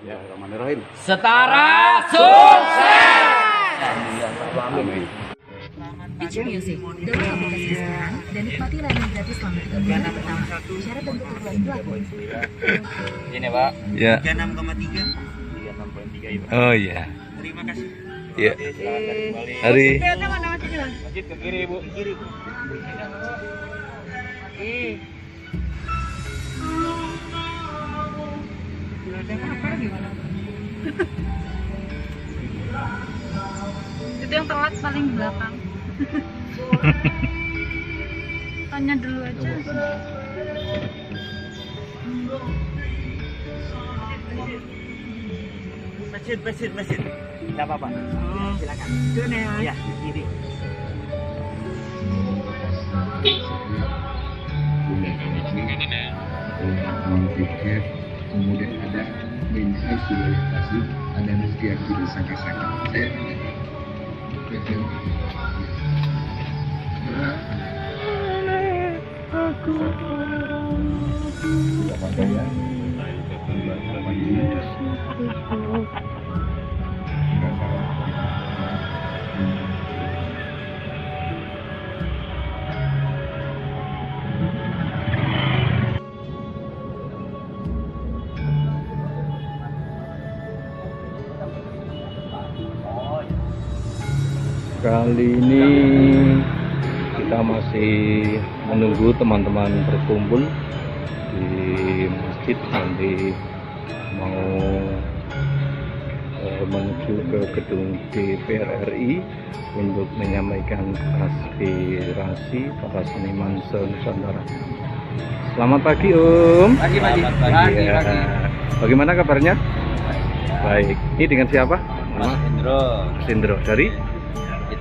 Bismillahirrahmanirrahim. Setara sukses. Amin. Pitch Music, download aplikasi sekarang dan nikmati layanan gratis selama 3 bulan pertama. Syarat dan ketentuan berlaku. Ini Pak. Ya. 36,3. 36,3 ya, Pak. Oh iya. Terima kasih. Ya. Silakan kembali. Hari. Masjid ke kiri, Bu. Kiri, Bu. Itu yang telat paling di belakang. Tanya dulu aja. Masjid. Tidak apa-apa. Silakan. Iya, di kiri. Tiket, kemudian ada bensin sudah dikasih, ada rezeki yang tidak sangka-sangka. Saya tidak pakai ya. Kali ini kita masih menunggu teman-teman berkumpul di masjid, nanti mau menuju ke gedung DPR RI untuk menyampaikan aspirasi para seniman se-Nusantara. Selamat pagi Om. Pagi. Iya. Bagaimana kabarnya? Baik. Ini dengan siapa? Mas Indro. Mas Indro dari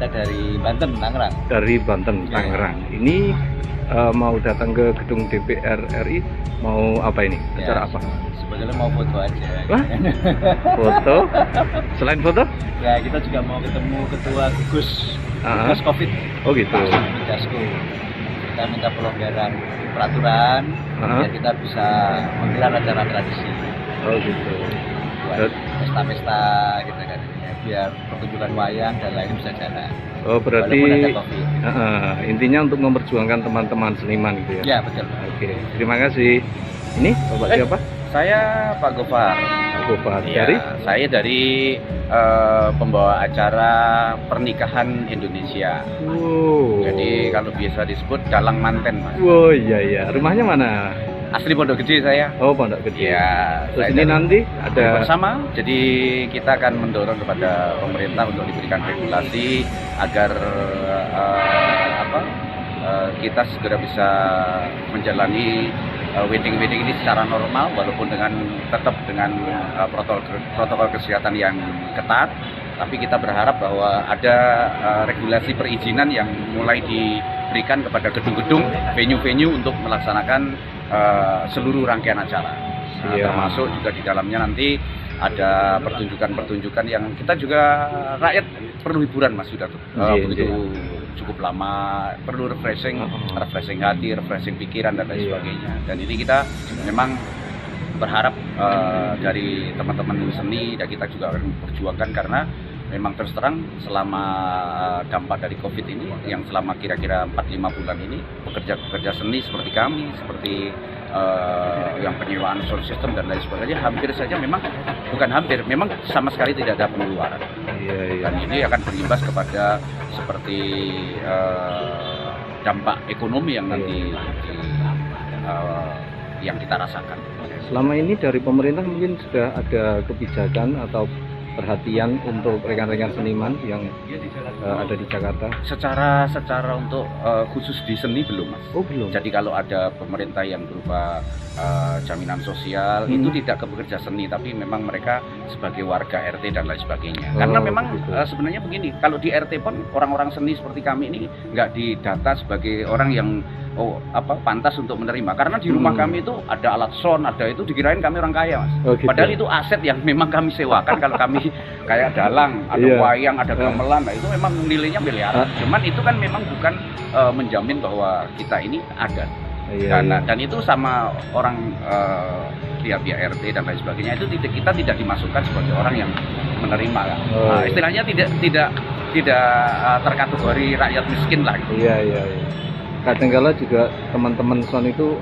Dari Banten, Tangerang. dari Banten, Tangerang. Ini mau datang ke gedung DPR RI, mau apa ini? Acara apa? Sebetulnya mau foto aja. Wah, foto? Selain foto? Ya, kita juga mau ketemu ketua gugus Covid. Oh gitu. Pak Jasko. Kita minta pelonggaran peraturan biar kita bisa menggelar acara tradisi. Oh gitu. Buat pesta-pesta gitu kan. Biar pertunjukan wayang dan lain bisa jalan. Oh berarti Walaupun ada Covid. intinya untuk memperjuangkan teman-teman seniman gitu ya? Ya, betul. Oke, terima kasih. Ini Bapak siapa? Saya Pak Gofar. Gofar. Ya, Dari? saya dari pembawa acara pernikahan Indonesia. Wow. Jadi kalau biasa disebut dalang manten, Mas. Wow, iya. Rumahnya mana? Asli Pondok Gede saya. Oh, Pondok Gede. Ya, Terus saya ini dari- nanti ada bersama. Jadi kita akan mendorong kepada pemerintah untuk diberikan regulasi agar kita segera bisa menjalani wedding ini secara normal, walaupun tetap dengan protokol kesehatan yang ketat. Tapi kita berharap bahwa ada regulasi perizinan yang mulai diberikan kepada gedung-gedung, venue-venue untuk melaksanakan seluruh rangkaian acara. Iya. Termasuk juga di dalamnya nanti ada pertunjukan-pertunjukan yang kita juga rakyat perlu hiburan, Mas Yuda. Iya, Begitu iya. cukup lama, perlu refreshing hati, refreshing pikiran dan lain sebagainya. Dan ini kita memang berharap dari teman-teman seni, dan kita juga akan memperjuangkan karena memang terus terang selama dampak dari Covid ini, yang selama kira-kira 4-5 bulan ini, pekerja-pekerja seni seperti kami, seperti yang penyewaan sound system dan lain sebagainya, hampir saja memang sama sekali tidak ada pengeluaran. Iya. Dan ini akan berimbas kepada seperti dampak ekonomi yang nanti yang kita rasakan. Selama ini dari pemerintah mungkin sudah ada kebijakan atau perhatian untuk rekan-rekan seniman yang ada di Jakarta? Secara untuk khusus di seni belum, Mas. Oh belum. Jadi kalau ada pemerintah yang berupa jaminan sosial itu tidak ke pekerja seni, tapi memang mereka sebagai warga RT dan lain sebagainya. Karena memang sebenarnya begini, kalau di RT pun orang-orang seni seperti kami ini nggak didata sebagai orang yang pantas untuk menerima. Karena di rumah kami itu ada alat sound, ada itu dikirain kami orang kaya, Mas. Oh, gitu. Padahal itu aset yang memang kami sewakan. Kalau kami kayak dalang, ada wayang, ada gamelan, nah itu memang nilainya miliaran. Cuman itu kan memang bukan menjamin bahwa kita ini ada. Iya, iya. Dan itu sama orang pihak RT dan lain sebagainya itu kita tidak dimasukkan sebagai orang yang menerima kan. Oh, iya. Istilahnya tidak terkategori rakyat miskin lah gitu. Iya, iya, iya. Kadangkala juga teman-teman SON itu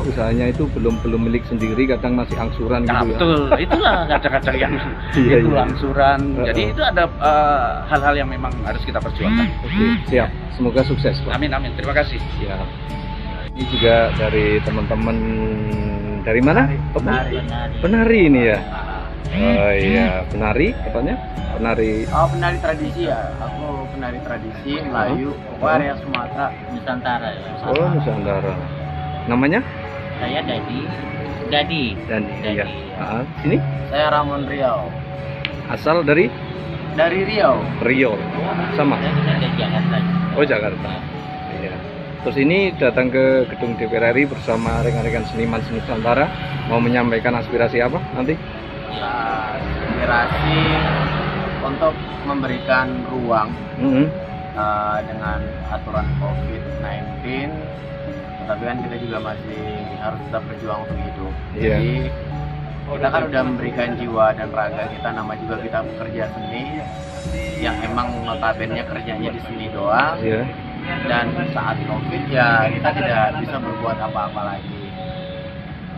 usahanya itu belum milik sendiri, kadang masih angsuran Nah, gitu ya. betul, itulah kadang-kadang yang Iya, itu iya. angsuran. Jadi itu ada hal-hal yang memang harus kita perjuangkan. Oke, siap. Semoga sukses, Pak. Amin amin. Terima kasih. Siap. Ini juga dari teman-teman dari mana? Penari ini ya. Oh iya, penari katanya? Penari. Oh, penari tradisi ya. Aku penari tradisi Melayu, area Sumatera, Nusantara ya. Oh, Nusantara. Namanya? Saya Dadi. Dan iya. Sini Saya Ramon Riau. asal dari Dari Riau. Riau. Sama. Dari Jakarta. Oh, Jakarta. Iya. Terus ini datang ke gedung DPR RI bersama rekan-rekan seniman Nusantara, mau menyampaikan aspirasi apa nanti? Aspirasi untuk memberikan ruang dengan aturan COVID-19, tapi kan kita juga masih harus tetap berjuang untuk hidup. Iya. Jadi kita kan udah memberikan jiwa dan raga kita, nama juga kita pekerja seni yang emang notabene kerjanya di sini doang. Iya. Dan saat COVID ya kita tidak bisa berbuat apa-apa lagi.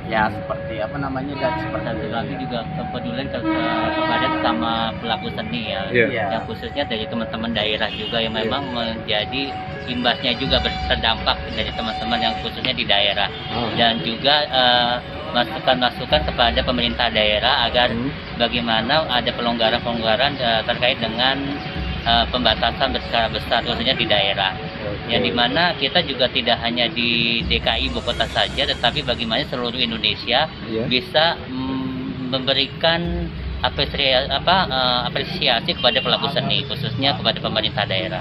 Ya seperti dan seperti lagi juga kepedulian kepada sama pelaku seni ya, Iya. yang khususnya dari teman-teman daerah juga yang memang menjadi imbasnya juga terdampak dari teman-teman yang khususnya di daerah, dan juga masukan-masukan kepada pemerintah daerah agar bagaimana ada pelonggaran-pelonggaran terkait dengan pembatasan berskala besar khususnya di daerah. Yang dimana kita juga tidak hanya di DKI ibu kota saja, tetapi bagaimana seluruh Indonesia bisa memberikan apresiasi kepada pelaku seni, khususnya kepada pemerintah daerah.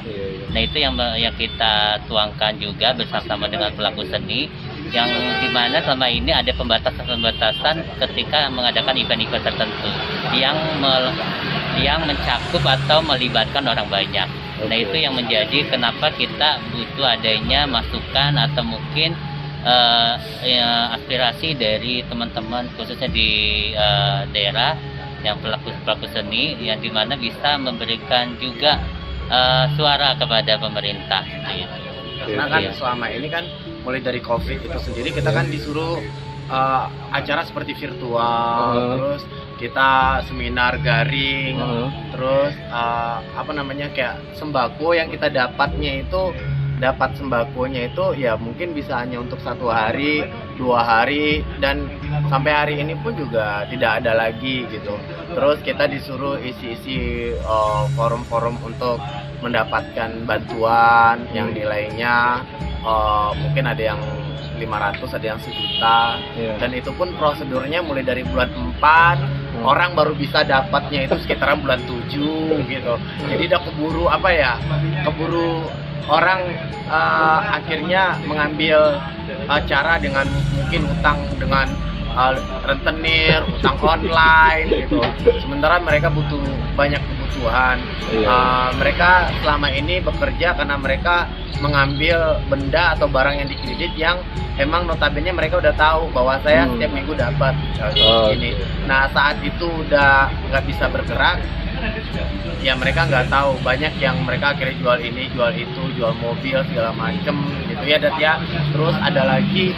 Nah itu yang kita tuangkan juga bersama dengan pelaku seni, yang dimana selama ini ada pembatasan ketika mengadakan event-event tertentu yang mencakup atau melibatkan orang banyak. Nah itu yang menjadi kenapa kita butuh adanya masukan atau mungkin aspirasi dari teman-teman khususnya di daerah yang pelaku seni, yang dimana bisa memberikan juga suara kepada pemerintah. Karena kan selama ini kan mulai dari COVID itu sendiri kita kan disuruh acara seperti virtual, terus kita seminar garing, terus kayak sembako yang kita dapat sembakonya itu ya mungkin bisa hanya untuk 1 hari, 2 hari, dan sampai hari ini pun juga tidak ada lagi gitu. Terus kita disuruh isi forum-forum untuk mendapatkan bantuan yang nilainya mungkin ada yang 500, ada yang 1 juta, dan itu pun prosedurnya mulai dari bulan 4 orang baru bisa dapatnya itu sekitaran bulan 7 gitu. Jadi udah keburu orang akhirnya mengambil cara dengan mungkin utang dengan rentenir, utang online gitu. Sementara mereka butuh banyak kebutuhan. Mereka selama ini bekerja karena mereka mengambil benda atau barang yang dikredit yang emang notabene mereka udah tahu bahwa saya setiap minggu dapat ini. Nah saat itu udah nggak bisa bergerak, ya mereka nggak tahu, banyak yang mereka akhirnya jual ini, jual itu, jual mobil segala macem gitu ya. Dan ya terus ada lagi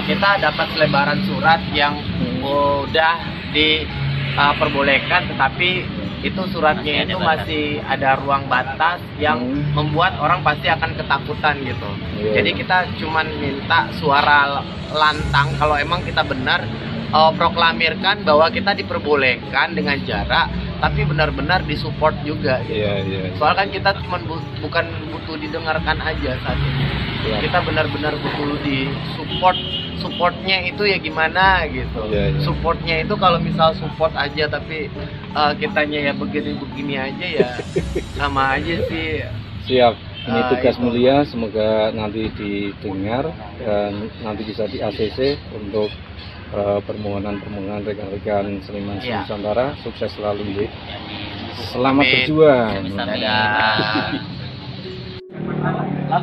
kita dapat selebaran surat yang udah diperbolehkan, tetapi itu suratnya itu masih ada ruang batas yang membuat orang pasti akan ketakutan gitu. Jadi kita cuman minta suara lantang kalau emang kita benar proklamirkan bahwa kita diperbolehkan dengan jarak, tapi benar-benar disupport juga gitu. Soalnya kan kita cuma bukan butuh didengarkan aja saat ini. Kita benar-benar butuh disupport. Supportnya itu ya gimana gitu. Supportnya itu kalau misal support aja tapi kitanya ya begini-begini aja ya sama aja sih. Siap. Ini tugas mulia, semoga nanti didengar dan nanti bisa di ACC untuk permohonan rekan-rekan seniman Nusantara. Sukses selalu, Selamat berjuang.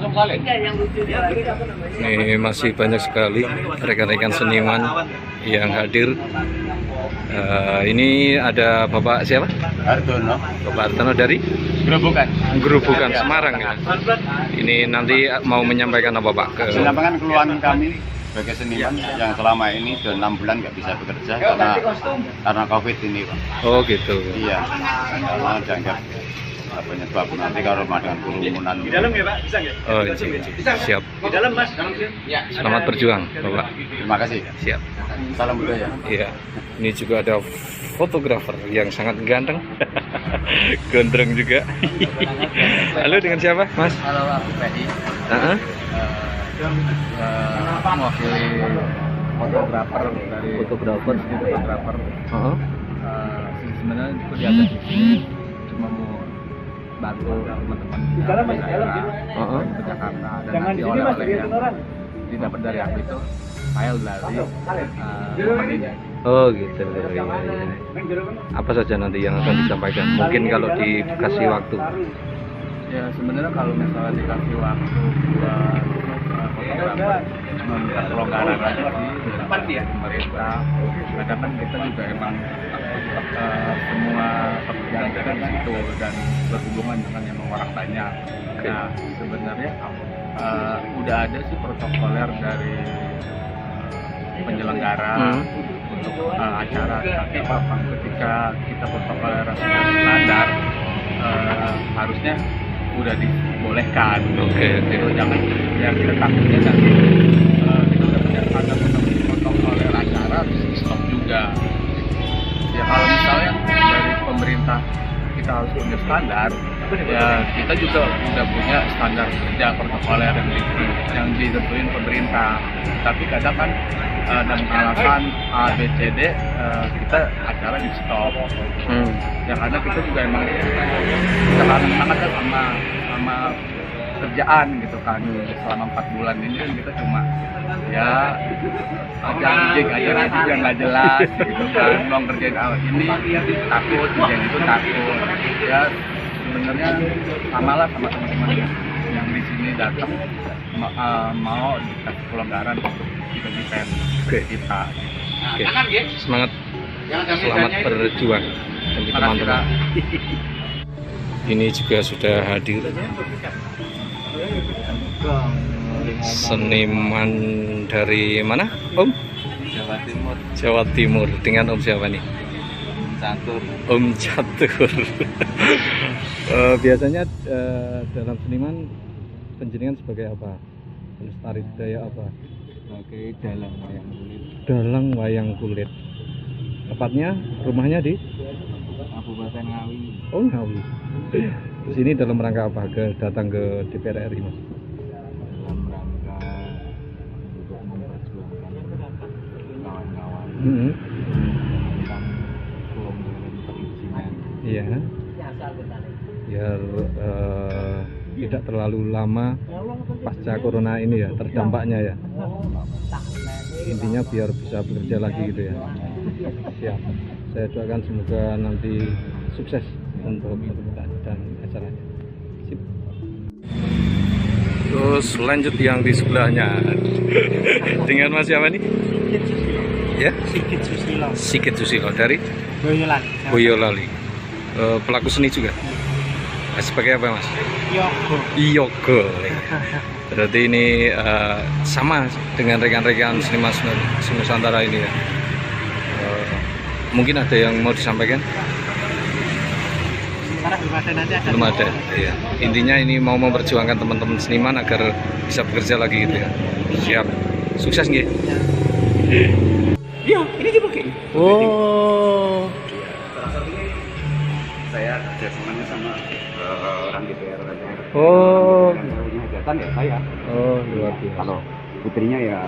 langsung salin. Ini masih banyak sekali rekan-rekan seniman yang hadir. Ini ada Bapak siapa? Hartono. Bapak Hartono dari Gerobokan Semarang ya. Ini nanti mau menyampaikan apa Pak? Menyampaikan keluhan kami sebagai seniman yang selama ini sudah 6 bulan nggak bisa bekerja karena COVID ini Pak. Oh gitu. Iya, karena dianggap penyebab nanti kalau dengan kerumunan. Di dalam ya Pak, bisa nggak? Oh iya. Siap. Di dalam Mas. Selamat berjuang Bapak. Terima kasih. Siap. Salam budaya. Iya. Ini juga ada fotografer yang sangat ganteng. Gondrong juga. Halo, dengan siapa Mas? Halo, aku Fedi. Mewakili fotografer dari fotografer. Sebenarnya aku diajak di sini cuma mau bantu teman-teman di Jakarta dan nanti oleh-oleh yang didapat dari aku itu file dari ini. Oh gitu. Iya. Apa saja nanti yang akan disampaikan? Mungkin kalau dikasih waktu. Ya sebenarnya kalau misalnya dikasih waktu buat fotografer meminta pelonggaran aja sih dari pemerintah. Kadang kan kita juga emang semua pekerjaan kita di situ dan berhubungan dengan yang orang banyak. Nah sebenarnya udah ada sih protokoler dari penyelenggara untuk acara, tapi ketika kita protokoler standar harusnya udah dibolehkan. Oke. Jangan yang kita takutnya nanti kita udah punya standar protokoler acara harus di stop juga. Ya kalau misalnya dari pemerintah kita harus punya standar, ya kita juga udah punya standar kerja protokoler yang ditentuin pemerintah. Tapi kadang kan dengan alasan A, B, C, D kita acara di stop. Ya karena kita juga emang kita kangen banget kan sama kerjaan gitu kan. Selama 4 bulan ini kan kita cuma ya ngejek aja yang nggak jelas gitu kan. Mau kerjain ini takut, kerjain itu takut. Ya sebenarnya samalah sama teman-teman yang di sini datang mau dikasih pelonggaran untuk event kita. Oke. Semangat. Selamat berjuang bagi teman-teman. Ini juga sudah hadir seniman dari mana Om? Jawa Timur. Dengan Om siapa nih? Om Catur. Biasanya dalam seniman penjenengan sebagai apa? Pelestari budaya apa? Sebagai dalang wayang kulit. Dalang wayang kulit. Tepatnya rumahnya di Kabupaten Ngawi. Oh Ngawi. Terus ini dalam rangka apa? Datang ke DPR RI Mas? Dalam rangka untuk memperjuangkan kawan-kawan tentang pelonggaran perizinan. Iya. Biar tidak terlalu lama pasca corona ini ya terdampaknya ya. Intinya biar bisa bekerja lagi gitu ya. Siap. Saya doakan semoga nanti sukses untuk dan acaranya. Sip. Terus lanjut yang di sebelahnya dengan Mas siapa nih? Ya? Sigit Susilo dari Boyolali. Pelaku seni juga. Sebagai apa Mas? Yogo. Berarti ini sama dengan rekan-rekan seniman Nusantara ini ya. Mungkin ada yang mau disampaikan? Belum ada. Iya. Intinya ini mau memperjuangkan teman-teman seniman agar bisa bekerja lagi gitu ya. Siap. Sukses nggih. Iya, ini dipakai. Oh. Saya kerjasamanya sama orang DPR. Oh. Hajatan ya saya. Oh, luar biasa. Kalau putrinya ya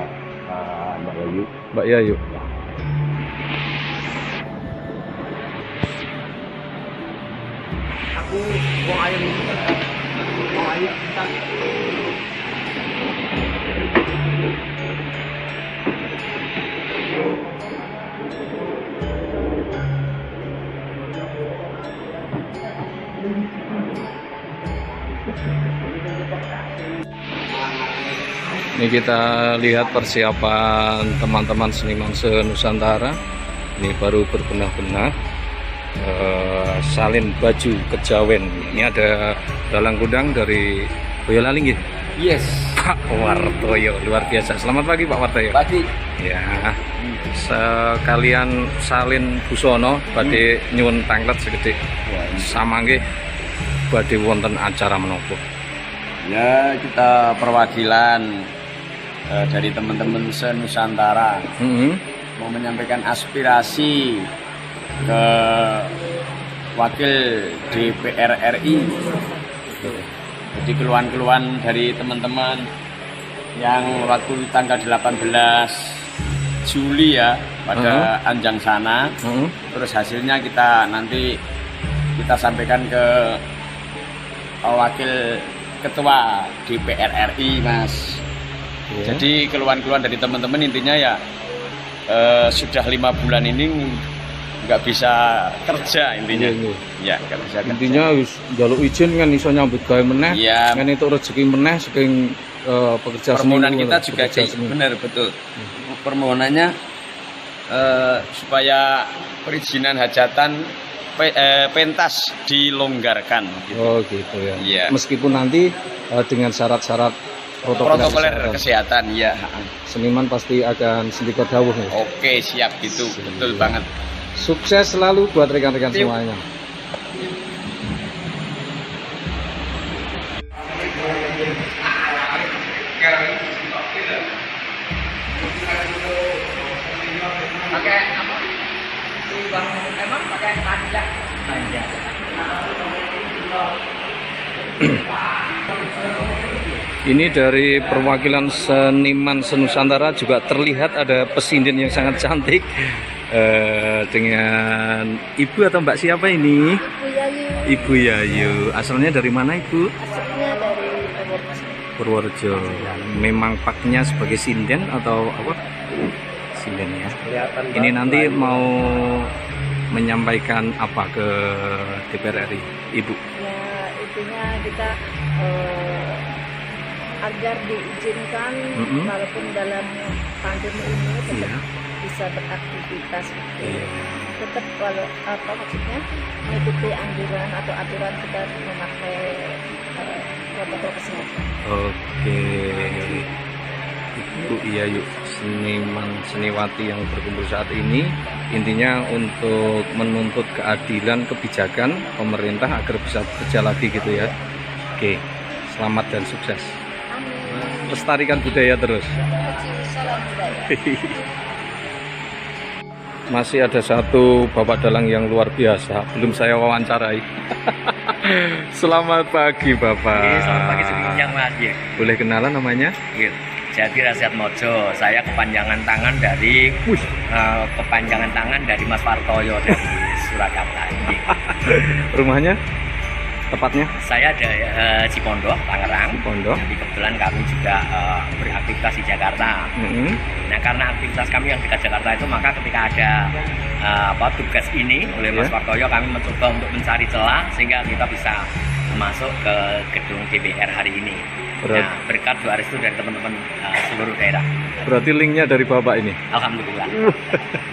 Mbak Yayu. Mbak Yayu. Aku mau ayam itu. Mau ayam kita. Ini kita lihat persiapan teman-teman seniman se-Nusantara. Ini baru berbenah-benah salin baju kejawen. Ini ada dalang kundang dari Boyolali nggih. Yes. Pak Wartoyo, luar biasa. Selamat pagi Pak Wartoyo. Pagi. Ya. Sekalian salin busono badhe nyuwun tanglet segede. Samangke badhe wonten acara menapa? Ya, kita perwakilan dari teman-teman se-Nusantara mau menyampaikan aspirasi ke wakil DPR RI. Jadi keluhan-keluhan dari teman-teman yang waktu tanggal 18 Juli ya pada Anjang sana, terus hasilnya nanti kita sampaikan ke wakil ketua DPR RI, Mas. Jadi keluhan-keluhan dari teman-teman intinya ya sudah 5 bulan ini nggak bisa kerja intinya. Ya, nggak bisa kerja. Intinya jaluk izin kan iso nyambut gawe meneh, kan itu rezeki meneh saking pekerja seni. Permohonan kita juga benar betul. Permohonannya supaya perizinan hajatan pentas dilonggarkan gitu. Oh gitu ya. Iya. Meskipun nanti dengan syarat-syarat protokol kesehatan ya. Seniman pasti akan sendika dawuh ya. Oke, siap gitu. Betul banget. Sukses selalu buat rekan-rekan semuanya. Ini dari perwakilan seniman se-Nusantara juga terlihat ada pesinden yang sangat cantik dengan Ibu atau Mbak siapa ini? Ibu Yayu. Asalnya dari mana Ibu? Asalnya dari Purworejo. Memang paknya sebagai sinden atau apa? Sinden ya. Ini nanti mau menyampaikan apa ke DPR RI, Ibu? Ya, intinya kita agar diizinkan walaupun dalam pandemi ini tetap bisa beraktivitas. Tetap kalau apa maksudnya mengikuti anjuran atau aturan kita memakai protokol kesehatan. Oke. Ibu Yayu, seniwati yang berkumpul saat ini intinya untuk menuntut keadilan kebijakan pemerintah agar bisa bekerja lagi gitu ya. Oke, selamat dan sukses. Lestarikan budaya terus. Masih ada satu bapak dalang yang luar biasa, belum saya wawancarai. Selamat pagi Bapak. Selamat pagi semuanya Mas. Boleh kenalan namanya? Jadi Rasyad Mojo, saya kepanjangan tangan dari Mas Wartoyo dari Surakarta. Rumahnya? Tepatnya? Saya ada Cipondo, Tangerang. Jadi kebetulan kami juga beraktivitas di Jakarta. Nah karena aktivitas kami yang dekat Jakarta itu, maka ketika ada tugas ini oleh Mas Wartoyo, kami mencoba untuk mencari celah sehingga kita bisa masuk ke gedung DPR hari ini. Nah, berkat doa restu dari teman-teman seluruh daerah. Berarti linknya dari Bapak ini? Alhamdulillah.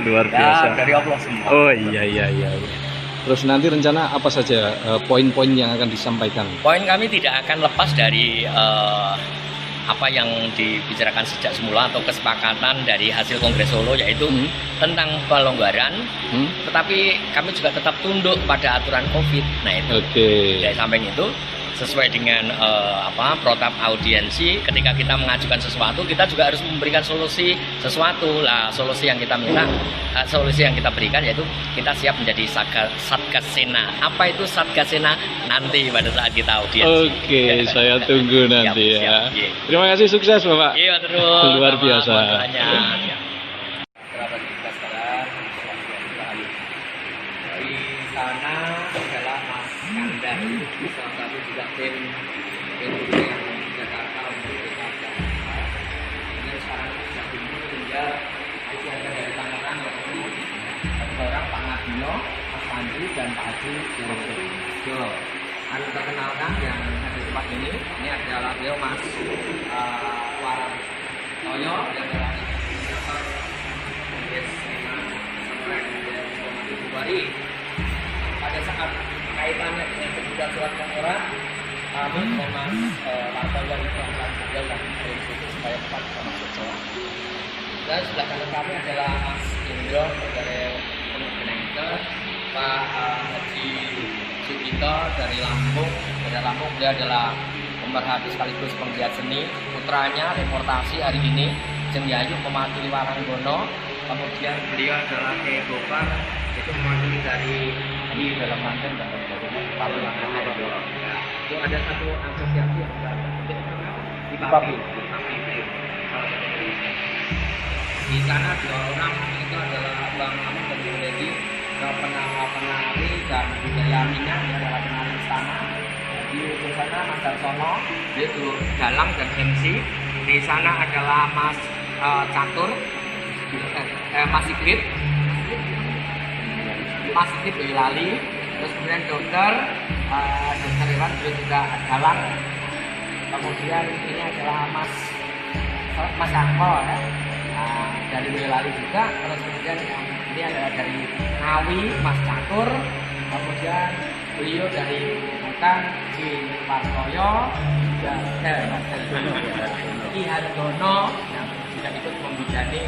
Luar biasa. Dari Allah semua. Oh iya. Terus nanti rencana apa saja poin-poin yang akan disampaikan? Poin kami tidak akan lepas dari apa yang dibicarakan sejak semula atau kesepakatan dari hasil Kongres Solo, yaitu tentang pelonggaran, tetapi kami juga tetap tunduk pada aturan COVID. Nah itu. Dari samping itu, sesuai dengan protap audiensi, ketika kita mengajukan sesuatu, kita juga harus memberikan solusi sesuatu. Lah solusi yang kita minta, solusi yang kita berikan yaitu kita siap menjadi Satgasena. Apa itu Satgasena? Nanti pada saat kita audiensi. Oke, saya tunggu nanti ya. Terima kasih, sukses Bapak. Iya terus. Luar biasa. Di sana adalah Mas Kandar, salah satu juga tim yang Jakarta untuk Jakarta. Ini sekarang sudah tinggal masih ada dari Tangerang, ada orang Pak Nabino, Mas Panji dan Pak Haji Surojo. Anu terkenalkan yang ada di tempat ini adalah beliau Mas Toyo yang adalah inisiator Kongres Seniman Pesantren Februari. Pada saat kaitannya dengan kebutuhan surat memorat, kami Mas Lartoyo itu akan beliau dan prinsip supaya tepat sama sesuatu. Dan sebelah kanan kami adalah Mas Indro dari Kementerian Pak Haji Sugito dari Lampung. Dari Lampung dia adalah pemerhati sekaligus penggiat seni. Putranya reportasi hari ini Jeng Yayu mewakili Waranggono. Kemudian beliau adalah Kiai Gopar, itu mewakili dari di dalam Banten dan Palu. Itu ada satu asosiasi yang di Papi. Di sana 2 orang itu adalah Bang Amin dan Bu Dedi, penari dan budaya minyak, dia adalah penari istana. Di sana Mas Darsono, dia itu dalang dan MC. Di sana adalah Mas Catur, Mas Sigit Boyolali. Terus kemudian Dokter Iwan juga dalang. Kemudian ini adalah Mas Angko ya. Dari Boyolali juga. Terus kemudian ini adalah dari Ngawi, Mas Catur. Kemudian beliau dari Bukan di Partoyo dan Mas Ki Hardono yang juga ikut membidani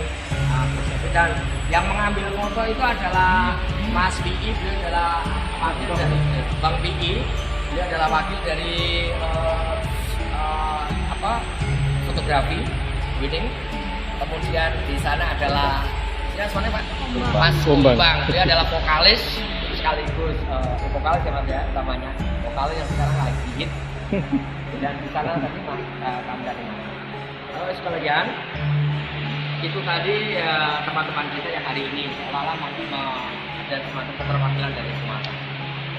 dan yang mengambil foto itu adalah Mas Pi, beliau adalah wakil dari Bang Pi, beliau adalah wakil dari fotografi wedding. Kemudian di sana adalah Pak Mas Kumbang, dia adalah vokalis sekaligus vokalis ya namanya, vokalis yang sekarang lagi hit. Dan di sana tadi Mas Kamdani. Sekalian itu tadi teman-teman kita yang hari ini seolah-olah masih ada semacam keterwakilan dari Sumatera.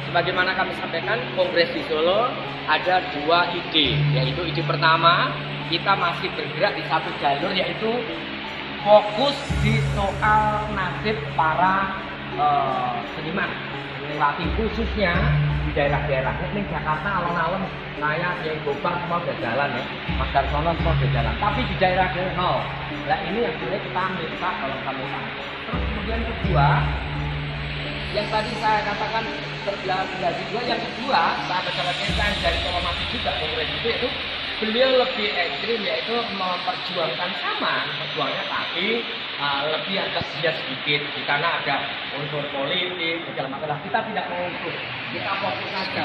Sebagaimana kami sampaikan, Kongres di Solo ada 2 ide, yaitu ide pertama kita masih bergerak di satu jalur, yaitu fokus di soal nasib para seniman melewati khususnya di daerah-daerah. Ini Jakarta alon-alon saya Kiai Gopar semua udah jalan ya, Mas Darsono semua udah jalan. Tapi di daerah-daerah nol. Nah ini yang boleh kita minta kalau kamu tahu. Terus kemudian kedua, yang tadi saya katakan terbelah dua, yang kedua sahabat-sahabat kita dari Kolomati juga Kongres itu beliau lebih ekstrim, yaitu memperjuangkan sama perjuangannya, tapi lebih agak sedikit di sana ada unsur politik segala macam. Kita tidak mau itu, kita fokus saja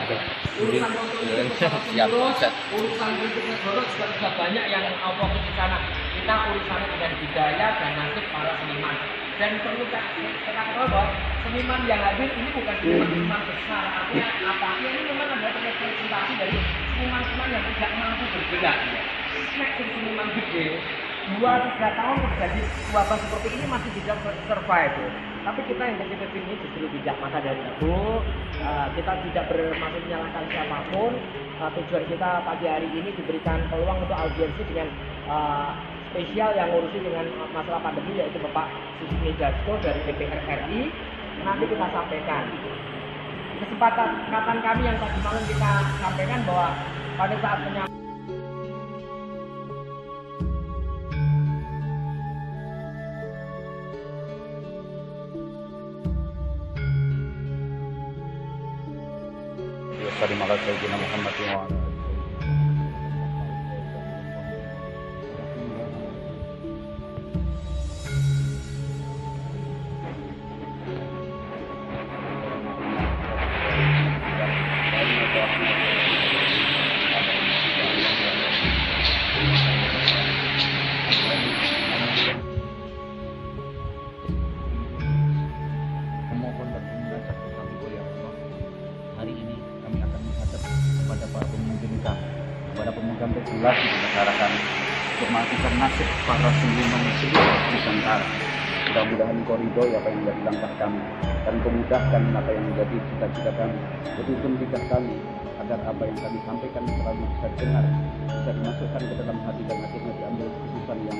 urusan urusan politik negara juga banyak yang fokus di sana. Kita urusannya dengan budaya dan nasib para seniman. Dan perlu kita ketahui bahwa seniman yang hadir ini bukan seniman besar, artinya apa? Ini memang ada representasi dari seniman-seniman yang tidak mampu bergerak. Seniman gede 2-3 tahun terjadi wabah seperti ini masih bisa survive. Tapi kita yang kecil ini justru bijak, maka dari itu kita tidak bermaksud menyalahkan siapapun. Tujuan kita pagi hari ini diberikan peluang untuk audiensi dengan spesial yang ngurusi dengan masalah pandemi, yaitu Bapak Susilo Dasko dari DPR RI. Nanti kita sampaikan kesempatan kami yang tadi malam kita sampaikan bahwa pada saat penyampaian Terima kasih kepada Muhammad wa hari ini kami akan menghadap kepada para pemimpin kami, kepada pemegang regulasi di negara kami, untuk memastikan nasib para seniman seluruh Nusantara. Mudah-mudahan koridor apa yang menjadi langkah kami dan memudahkan apa yang menjadi cita-cita kami, betul-betul lidah kami, agar apa yang kami sampaikan selalu bisa didengar, bisa dimasukkan ke dalam hati dan akhirnya diambil keputusan yang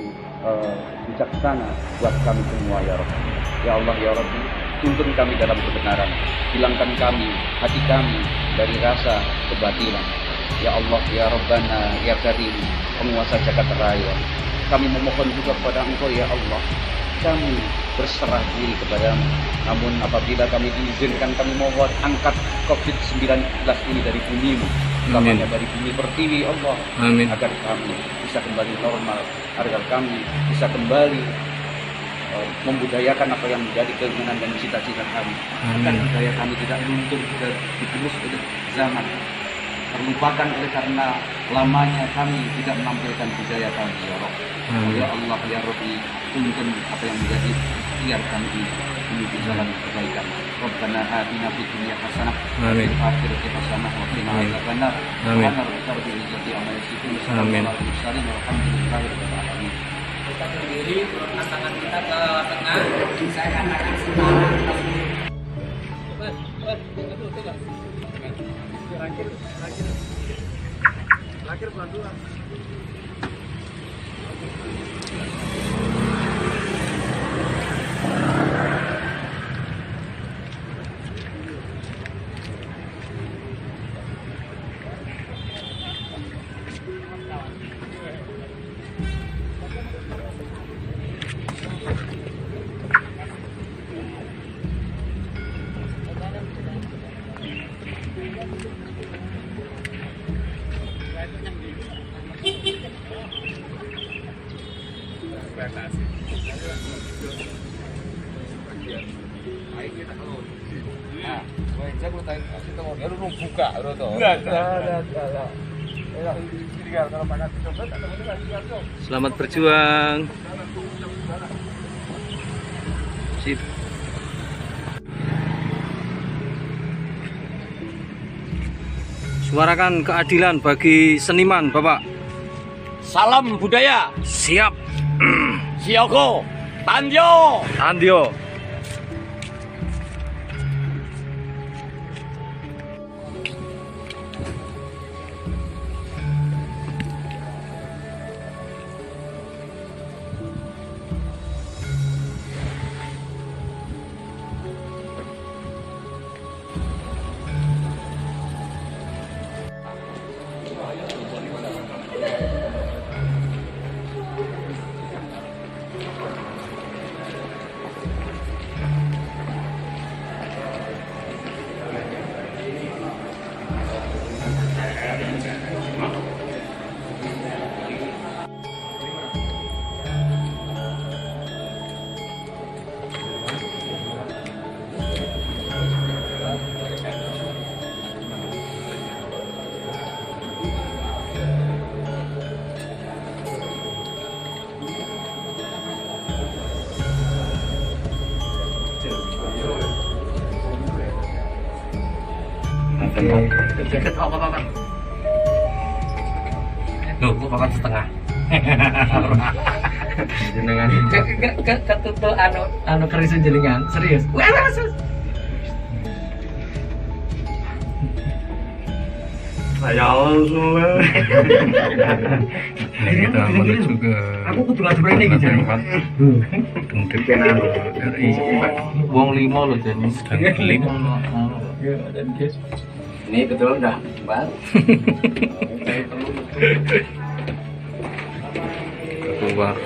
bijaksana buat kami semua ya Rabbi. Ya Allah ya Rabbi, tuntun kami dalam kebenaran, hilangkan kami, hati kami dari rasa kebatilan. Ya Allah ya Rabbana ya Karim, penguasa jagat raya, kami memohon juga kepada Engkau ya Allah. Kami berserah diri kepadamu. Namun apabila kami diizinkan, kami mohon angkat COVID-19 ini dari bumi-Mu, utamanya dari bumi pertiwi Allah. Amin. Agar kami bisa kembali normal, agar kami bisa kembali membudayakan apa yang menjadi keinginan dan cita-cita kami. Agar budaya kami tidak luntur, tidak digerus oleh zaman, terlupakan oleh karena lamanya kami tidak menampilkan budaya kami ya Rabb. Ya Allah ya Rabbi, tuntun apa yang menjadi ikhtiar kami menuju jalan kebaikan. Rabbana atina fid dunya hasanah wa fil akhirati hasanah wa qina adzabannar. Subhana rabbika rabbil izzati amma yasifun. Amin. Walhamdulillahirabbil alamin. Kita berdiri, turunkan tangan kita ke tengah. Saya katakan sekarang. Terakhir pelan-pelan. Selamat berjuang. Sip. Suarakan keadilan bagi seniman, Bapak. Salam budaya. Siap. Sioko. Tanjo. Tanjo. Deket apa Bapak? Loh, kok makan setengah? Jenengan ketutup anu kerisan jenengan, serius? Saya langsung Kita balik juga. aku kudu ngadu rene iki jan. Kemudian RI wong 5 loh jan. Dan keling. Dan guys. Ini betul udah Mbak. Keluar.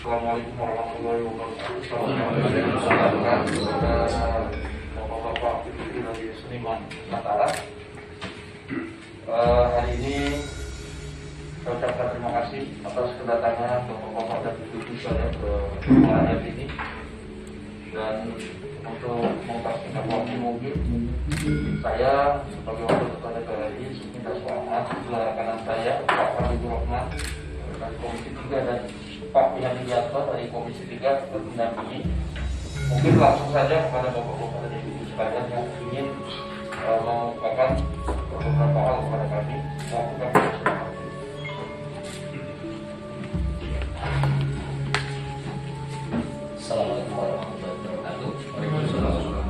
Assalamualaikum warahmatullahi wabarakatuh. Bapak-bapak dari seniman Nusantara. Hari ini saya ucapkan terima kasih atas kedatangan bapak-bapak dan ibu-ibu saya ke acara ini, dan untuk mempercepat waktu mungkin saya sebagai wakil ketua DPR RI minta maaf sebelah kanan saya Pak Fadil Rahman dari Komisi 3 dan Pak Wihanto dari Komisi 3 berpendampingi. Mungkin langsung saja kepada bapak-bapak dan ibu sekalian yang ingin mengungkapkan beberapa hal kepada kami. Melakukan persilakan. Assalamualaikum warahmatullahi wabarakatuh. Waalaikumsalam.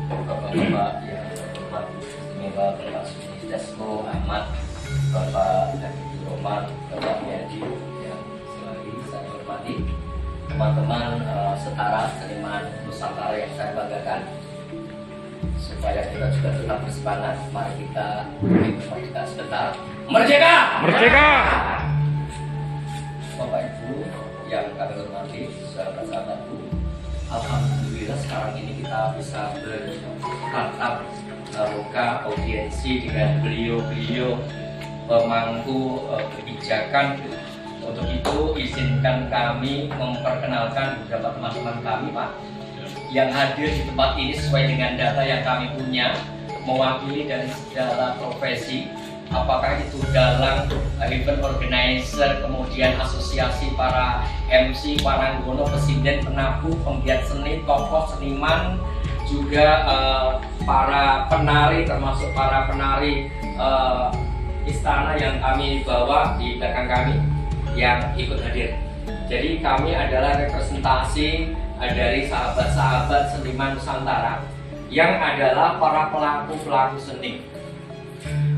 Bapak-bapak yang terhormat, istimewa Bapak Suni Dasko Ahmad, Bapak Habibur Rahman, Bapak Yadi yang sekali saya hormati, teman-teman setara seniman Nusantara yang saya banggakan. Supaya kita juga tetap bersemangat, mari kita merdeka sebentar. Merdeka! Merdeka! Bapak Ibu yang kami hormati, sahabat-sahabatku, alhamdulillah sekarang ini kita bisa bertatap muka audiensi dengan beliau-beliau pemangku kebijakan. Untuk itu izinkan kami memperkenalkan beberapa teman-teman kami, Pak, yang hadir di tempat ini sesuai dengan data yang kami punya, mewakili dari segala profesi, apakah itu dalang, event organizer, kemudian asosiasi para MC, paranggono, pesinden, penabuh, penggiat seni, tokoh seniman, juga para penari, termasuk para penari istana yang kami bawa di belakang kami yang ikut hadir. Jadi kami adalah representasi dari sahabat-sahabat seniman Nusantara yang adalah para pelaku-pelaku seni.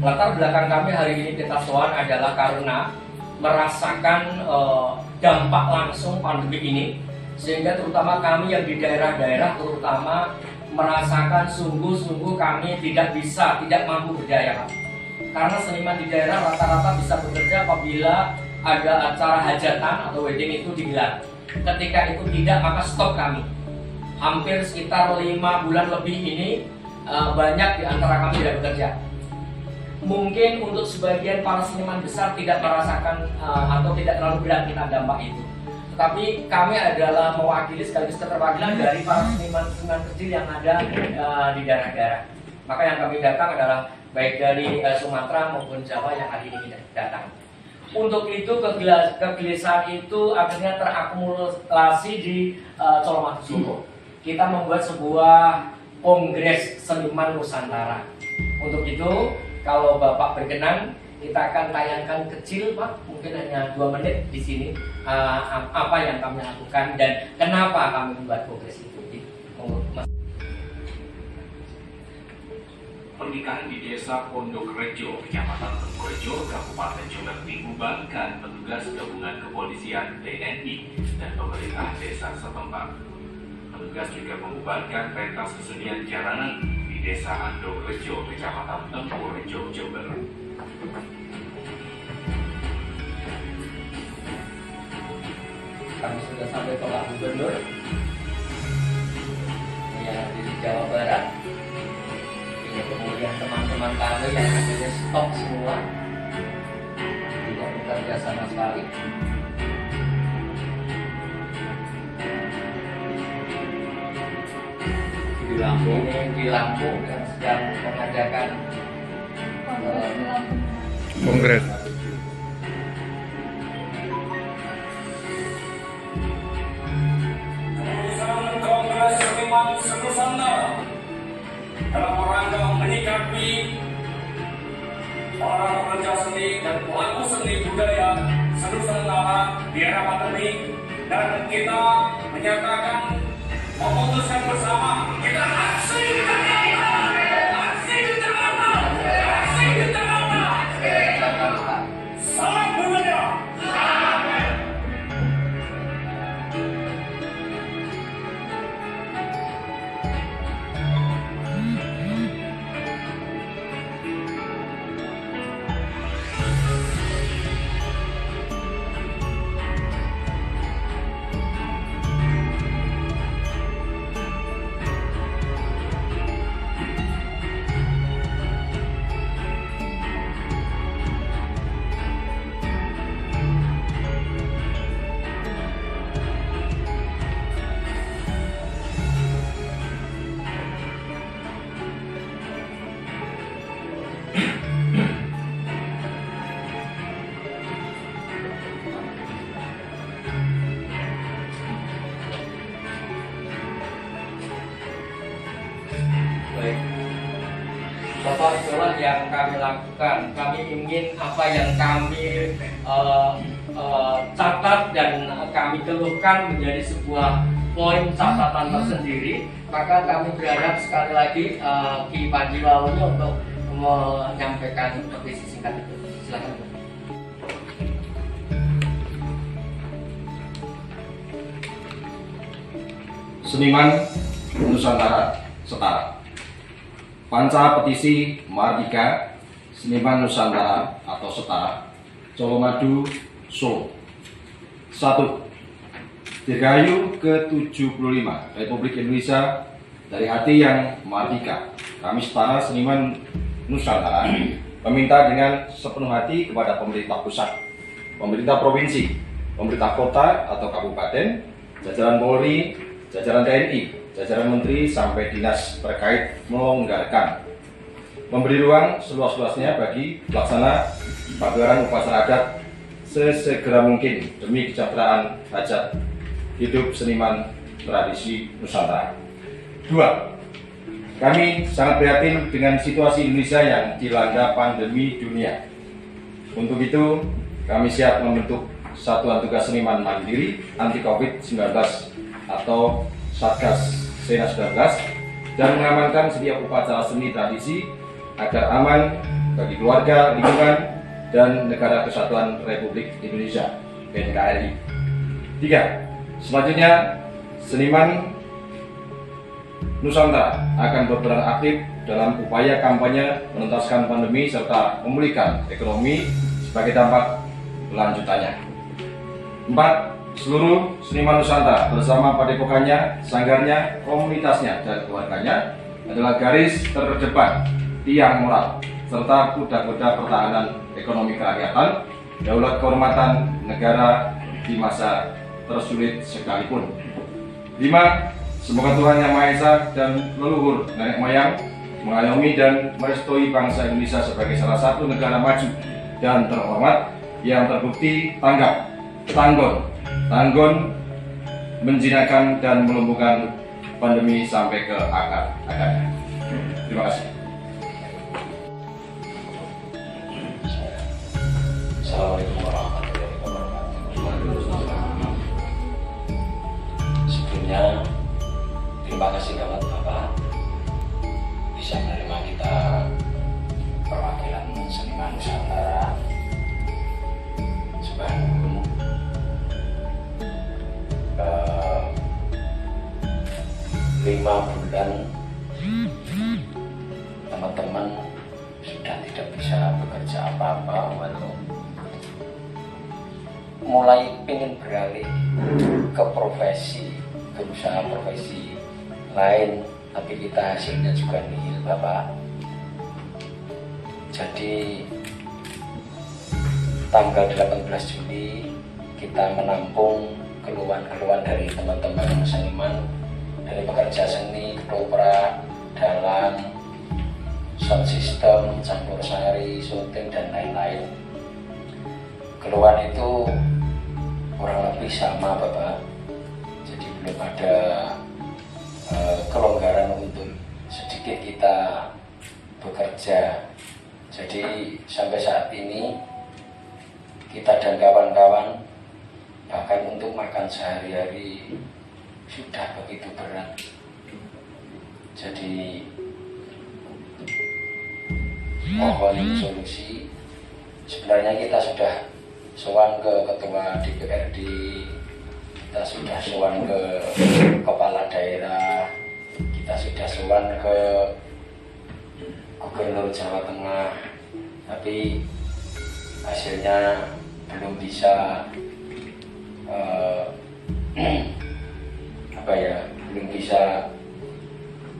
Latar belakang kami hari ini kita soan adalah karena merasakan dampak langsung pandemi ini, sehingga terutama kami yang di daerah-daerah terutama merasakan sungguh-sungguh kami tidak mampu berdaya. Karena seniman di daerah rata-rata bisa bekerja apabila ada acara hajatan atau wedding itu digelar. Ketika itu tidak, maka stop kami. Hampir sekitar 5 bulan lebih ini banyak di antara kami tidak bekerja. Mungkin untuk sebagian para seniman besar tidak merasakan atau tidak terlalu berat kita dampak itu. Tetapi kami adalah mewakili sekaligus keterwakilan dari para seniman-seniman kecil yang ada di daerah-daerah. Maka yang kami datang adalah baik dari Sumatera maupun Jawa yang hari ini datang. Untuk itu kegelisahan itu akhirnya terakumulasi di Colomadu Solo. Kita membuat sebuah kongres seniman Nusantara. Untuk itu kalau Bapak berkenan, kita akan tayangkan kecil, Pak, mungkin hanya 2 menit di sini apa yang kami lakukan dan kenapa kami membuat kongres itu. Pernikahan di Desa Pondok Rejo, Kecamatan Tengkorejo, Kabupaten Jombang dibubarkan petugas gabungan kepolisian TNI dan pemerintah desa setempat. Petugas juga membubarkan pentas kesenian jalanan di Desa Andok Rejo, Kecamatan Tengkorejo, Jombang. Kami sudah sampai ke Pak Gubernur yang di Jawa Barat. Kemudian teman-teman kami yang akhirnya stop semua, tidak bekerja sama sekali. Di Lampung yang sedang mengadakan kongres. Kongres Seniman Nusantara dalam rangka menyikapi para pekerja seni dan pelaku seni budaya Nusantara di era pandemi, dan kita menyatakan memutuskan bersama kita aksi di Jakarta, aksi di Jakarta, aksi di Jakarta. Salam budaya. yang kami lakukan. Kami ingin apa yang kami catat dan kami keluhkan menjadi sebuah poin catatan tersendiri. Maka kami berharap sekali lagi Ki Panji Waluyo untuk menyampaikan visi singkat itu. Silakan. Seniman Nusantara Setara. Panca Petisi Mardika Seniman Nusantara atau Setara, Colomadu, Solo. 1. Dirgahayu ke-75 Republik Indonesia, dari hati yang mardika, kami setara seniman Nusantara meminta dengan sepenuh hati kepada pemerintah pusat, pemerintah provinsi, pemerintah kota atau kabupaten, jajaran Polri, jajaran TNI, jajaran menteri sampai dinas terkait melonggarkan, memberi ruang seluas-luasnya bagi pelaksana pagelaran upacara adat sesegera mungkin demi kesejahteraan hajat hidup seniman tradisi Nusantara. 2. Kami sangat prihatin dengan situasi Indonesia yang dilanda pandemi dunia. Untuk itu, kami siap membentuk Satuan Tugas Seniman Mandiri Anti Covid-19 atau Satgas Sena 19 dan mengamankan setiap upacara seni tradisi agar aman bagi keluarga, lingkungan, dan Negara Kesatuan Republik Indonesia (NKRI). 3. Selanjutnya, seniman Nusantara akan berperan aktif dalam upaya kampanye menuntaskan pandemi serta memulihkan ekonomi sebagai dampak lanjutannya. 4. Seluruh seniman Nusantara bersama padepokannya, sanggarnya, komunitasnya, dan keluarganya adalah garis terdepan tiang moral serta kuda-kuda pertahanan ekonomi kerakyatan, daulat kehormatan negara di masa tersulit sekalipun. 5. Semoga Tuhan Yang Maha Esa dan leluhur nenek moyang mengayomi dan merestui bangsa Indonesia sebagai salah satu negara maju dan terhormat yang terbukti tanggap, tanggon, menjinakkan dan melumpuhkan pandemi sampai ke akar-akarnya. Terima kasih. Assalamualaikum warahmatullahi wabarakatuh. Sebelumnya, terima kasih banget Bapak bisa menerima kita perwakilan seniman Nusantara Subhanallah. 5 bulan teman-teman sudah tidak bisa bekerja apa-apa, walau mulai ingin beralih ke profesi, berusaha profesi lain, tapi kita hasilnya juga nihil Bapak. Jadi tanggal 18 Juli kita menampung keluhan-keluhan dari teman-teman seniman, dari pekerja seni, ketoprak, dalang, sound system, campur sari, syuting, dan lain-lain. Keluhan itu kurang lebih sama Bapak. Jadi belum ada kelonggaran untuk sedikit kita bekerja. Jadi sampai saat ini kita dan kawan-kawan bahkan untuk makan sehari-hari sudah begitu berat. Jadi mohon solusi. Sebenarnya kita sudah sowan ke ketua DPRD, kita sudah sowan ke kepala daerah, kita sudah sowan ke Gubernur Jawa Tengah, tapi hasilnya belum bisa belum bisa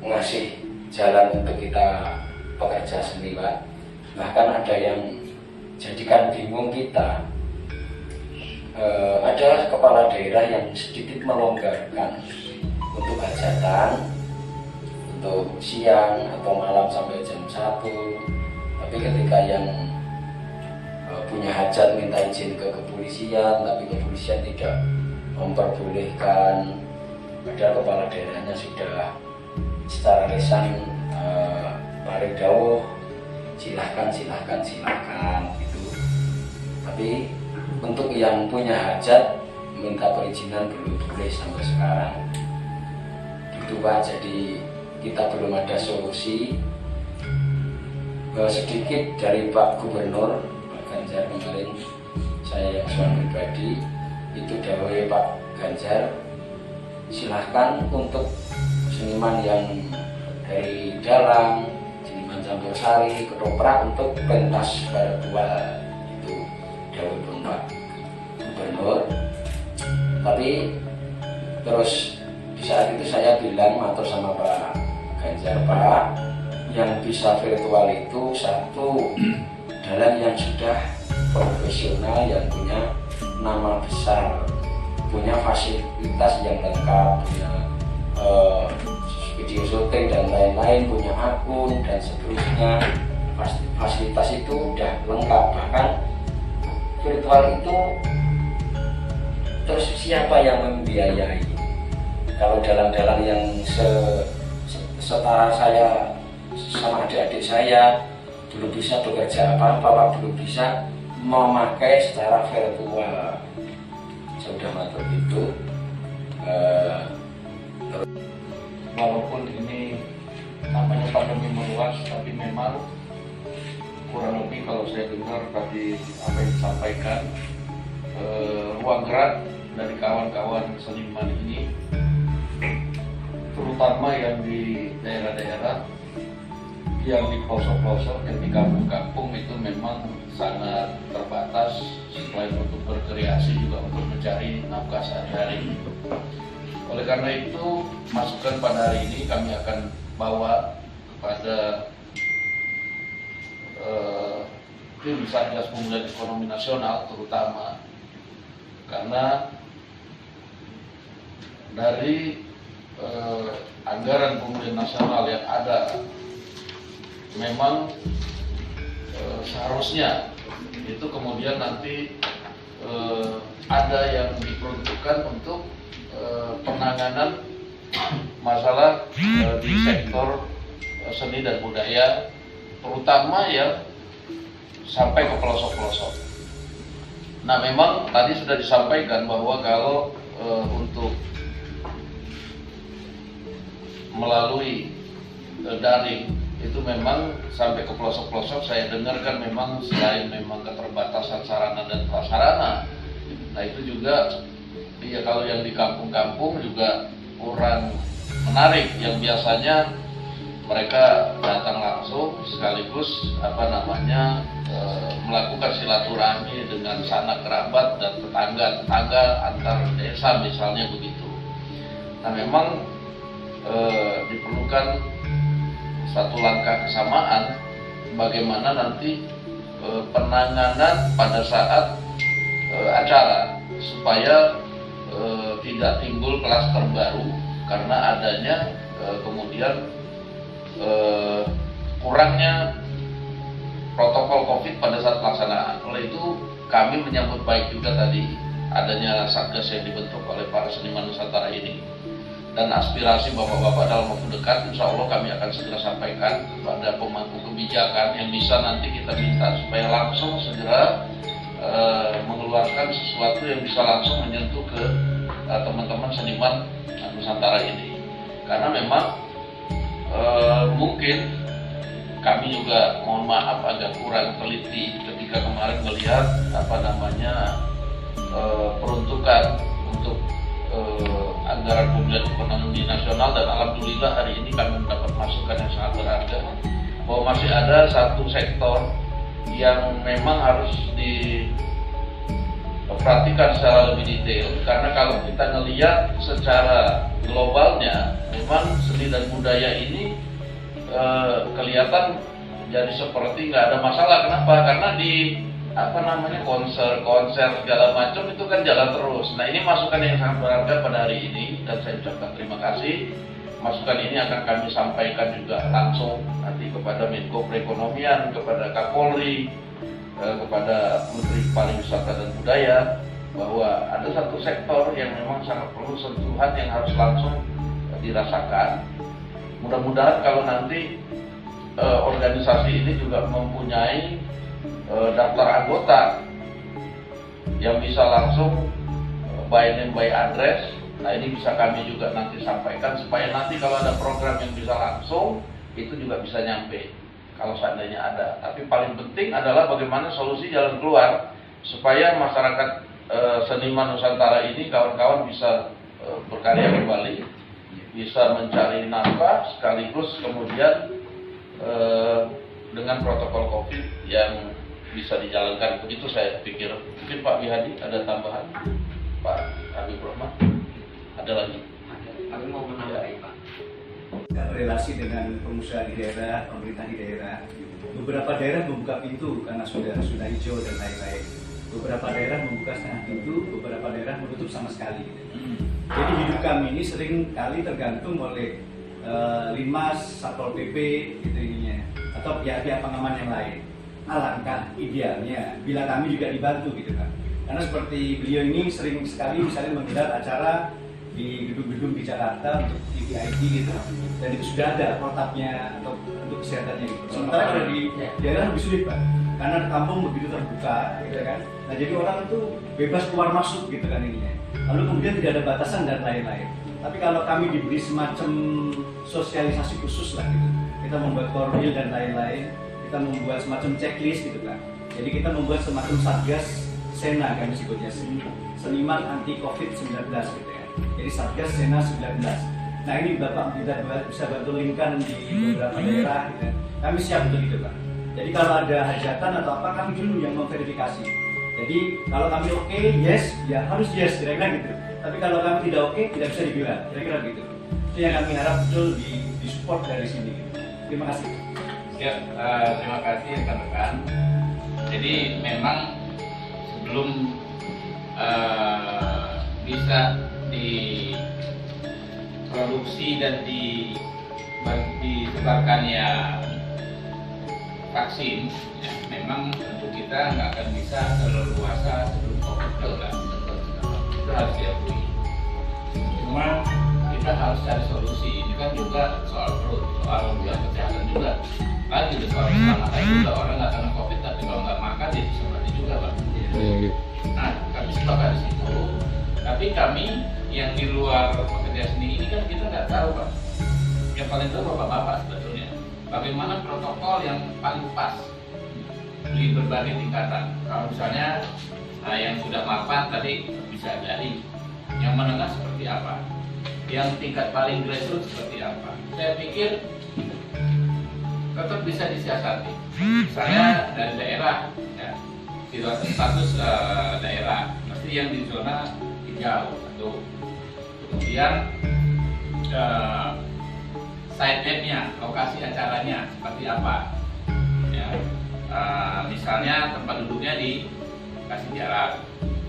ngasih jalan untuk kita pekerja seni Pak. Bahkan ada yang jadikan bingung kita. Ada kepala daerah yang sedikit melonggarkan untuk hajatan, untuk siang atau malam sampai jam 1. Tapi ketika yang punya hajat minta izin ke kepolisian, tapi kepolisian tidak memperbolehkan. Padahal kepala daerahnya sudah secara lisan mari dawuh silahkan gitu. Tapi untuk yang punya hajat minta perizinan belum boleh sampai sekarang gitu Pak. Jadi kita belum ada solusi. Sedikit dari Pak Gubernur Pak Ganjar kemarin, saya yang seorang pribadi itu dawuhe Pak Ganjar, silahkan untuk seniman yang dari dalang, seniman campur sari, ketoprak untuk pentas pada dua, itu dawuh Pak Gubernur. Tapi terus di saat itu saya bilang matur sama Pak Ganjar, Pak, yang bisa virtual itu satu dalang yang sudah profesional, yang punya nama besar, punya fasilitas yang lengkap, punya video syuting dan lain-lain, punya akun dan seterusnya. Fasilitas itu udah lengkap. Bahkan virtual itu terus siapa yang membiayai? Kalau dalang-dalang yang setara saya sama adik-adik saya belum bisa bekerja apa-apa, belum bisa memakai secara virtual. Sudah matur itu. Walaupun ini namanya pandemi meluas, tapi memang kurang lebih kalau saya dengar tadi apa yang disampaikan, ruang gerak dari kawan-kawan seniman ini, terutama yang di daerah-daerah, yang di pelosok-pelosok, yang di kampung-kampung itu memang sangat terbatas. Selain untuk berkreasi juga untuk mencari nafkah sehari-hari. Oleh karena itu, masukan pada hari ini kami akan bawa kepada tim Satgas Pemulihan Ekonomi Nasional terutama, karena dari anggaran pemulihan nasional yang ada memang seharusnya itu kemudian nanti ada yang diperuntukkan untuk penanganan masalah di sektor seni dan budaya, terutama yang sampai ke pelosok-pelosok. Nah, memang tadi sudah disampaikan bahwa kalau untuk melalui daring itu memang sampai ke pelosok-pelosok, saya dengarkan memang selain memang keterbatasan sarana dan prasarana, nah itu juga ya kalau yang di kampung-kampung juga kurang menarik, yang biasanya mereka datang langsung sekaligus melakukan silaturahmi dengan sanak kerabat dan tetangga antar desa misalnya begitu. Nah, memang diperlukan satu langkah kesamaan bagaimana nanti penanganan pada saat acara supaya tidak timbul klaster baru karena adanya kemudian kurangnya protokol COVID pada saat pelaksanaan. Oleh itu kami menyambut baik juga tadi adanya Satgas yang dibentuk oleh para seniman Nusantara ini, dan aspirasi bapak-bapak dalam waktu dekat insya Allah kami akan segera sampaikan kepada pemangku kebijakan yang bisa nanti kita minta supaya langsung segera mengeluarkan sesuatu yang bisa langsung menyentuh ke teman-teman seniman Nusantara ini, karena memang mungkin kami juga mohon maaf agak kurang teliti ketika kemarin melihat peruntukan untuk anggaran pemulihan ekonomi nasional, dan alhamdulillah hari ini kami mendapat masukan yang sangat berharga bahwa masih ada satu sektor yang memang harus diperhatikan secara lebih detail, karena kalau kita ngelihat secara globalnya memang seni dan budaya ini kelihatan jadi seperti nggak ada masalah. Kenapa? Karena di konser segala macam itu kan jalan terus. Nah, ini masukan yang sangat berharga pada hari ini dan saya ucapkan terima kasih. Masukan ini akan kami sampaikan juga langsung nanti kepada Menko Perekonomian, kepada Kapolri, kepada Menteri Pariwisata dan Budaya, bahwa ada satu sektor yang memang sangat perlu sentuhan yang harus langsung dirasakan. Mudah-mudahan kalau nanti organisasi ini juga mempunyai daftar anggota yang bisa langsung by name by address. Nah ini bisa kami juga nanti sampaikan supaya nanti kalau ada program yang bisa langsung itu juga bisa nyampe kalau seandainya ada. Tapi paling penting adalah bagaimana solusi jalan keluar supaya masyarakat seniman Nusantara ini, kawan-kawan bisa berkarya kembali, bisa mencari nafkah sekaligus kemudian dengan protokol COVID yang bisa dijalankan. Begitu saya pikir. Mungkin Pak Wihadi ada tambahan, Pak Habib Rahman ada lagi? Kami mau menambahi Pak. Relasi dengan pengusaha di daerah, pemerintah di daerah. Beberapa daerah membuka pintu karena sudah hijau dan lain-lain. Beberapa daerah membuka setengah pintu, beberapa daerah menutup sama sekali. Jadi hidup kami ini sering kali tergantung oleh Linmas, Satpol PP, gitu ininya, atau pihak-pihak pengaman yang lain. Alangkah idealnya bila kami juga dibantu gitu kan. Karena seperti beliau ini sering sekali misalnya menggelar acara di gedung-gedung di Jakarta untuk VVIP gitu, dan itu sudah ada protapnya atau untuk kesehatannya gitu. Sementara kalau di daerah lebih sulit Pak, karena kampung begitu terbuka gitu kan. Nah jadi orang itu bebas keluar masuk gitu kan ininya. Lalu kemudian tidak ada batasan dan lain-lain. Tapi kalau kami diberi semacam sosialisasi khusus lah gitu, kita membuat korwil dan lain-lain, kita membuat semacam checklist gitu kan. Jadi kita membuat semacam satgas Sena kami sebutnya, seniman anti COVID-19 gitu ya. Jadi satgas Sena 19. Nah ini Bapak kita bisa bantu linkkan di beberapa daerah gitu. Kami siap untuk itu Pak. Jadi kalau ada hajatan atau apa, kami dulu yang memverifikasi. Jadi kalau kami oke, yes, ya harus yes, kira-kira gitu. Tapi kalau kami tidak oke, tidak bisa dibilang, kira-kira gitu. Itu yang kami harap betul disupport dari sini. Terima kasih. Ya, terima kasih rekan-rekan. Jadi memang sebelum bisa diproduksi dan disebarkannya vaksin, ya, memang tentu kita nggak akan bisa leluasa sebelum COVID lah. Itu harus diakui. Cuma kita harus cari solusi. Ini kan juga soal perut, soal kesehatan juga. Kan juga soal keselamatan juga. Orang nggak kena COVID tapi kalau nggak makan dia bisa mati juga Pak. Nah kami sepakat di situ. Tapi kami yang di luar pekerja seni ini kan kita nggak tahu Pak. Yang paling tahu bapak-bapak sebetulnya. Bagaimana protokol yang paling pas di berbagai tingkatan. Kalau misalnya yang sudah mapan tadi bisa dari, yang menengah seperti apa, yang tingkat paling grassroots seperti apa. Saya pikir tetap bisa disiasati. Misalnya dari daerah, ya, status daerah, mesti yang di zona hijau satu. Kemudian side map-nya, lokasi acaranya seperti apa. Ya, misalnya tempat duduknya dikasih jarak.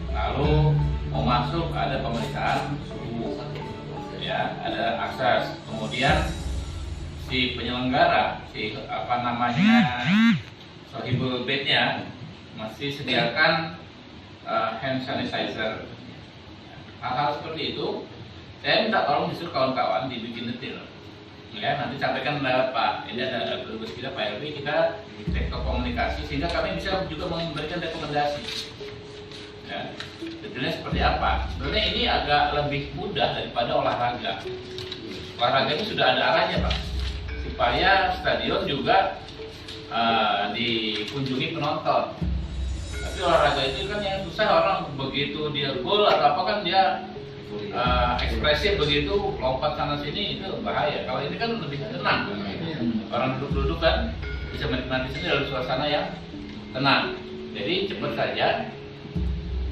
Lalu mau masuk ada pemeriksaan suhu, ya, ada akses. Kemudian si penyelenggara, si sohibul bednya masih sediakan hand sanitizer. Hal-hal seperti itu saya minta tolong disuruh kawan-kawan dibikin detail. Ya, nanti sampaikan Pak, ini ada petugas kita Pak Elvi, kita sektor komunikasi sehingga kami bisa juga memberikan rekomendasi. Ya, detailnya seperti apa? Sebenarnya ini agak lebih mudah daripada olahraga. Olahraga ini sudah ada arahnya Pak, supaya stadion juga dikunjungi penonton. Tapi olahraga itu kan yang susah, orang begitu dia gol atau apa kan dia ekspresif begitu, lompat sana sini, itu bahaya. Kalau ini kan lebih tenang, orang duduk-duduk kan bisa menikmati sini dalam suasana yang tenang. Jadi cepat saja,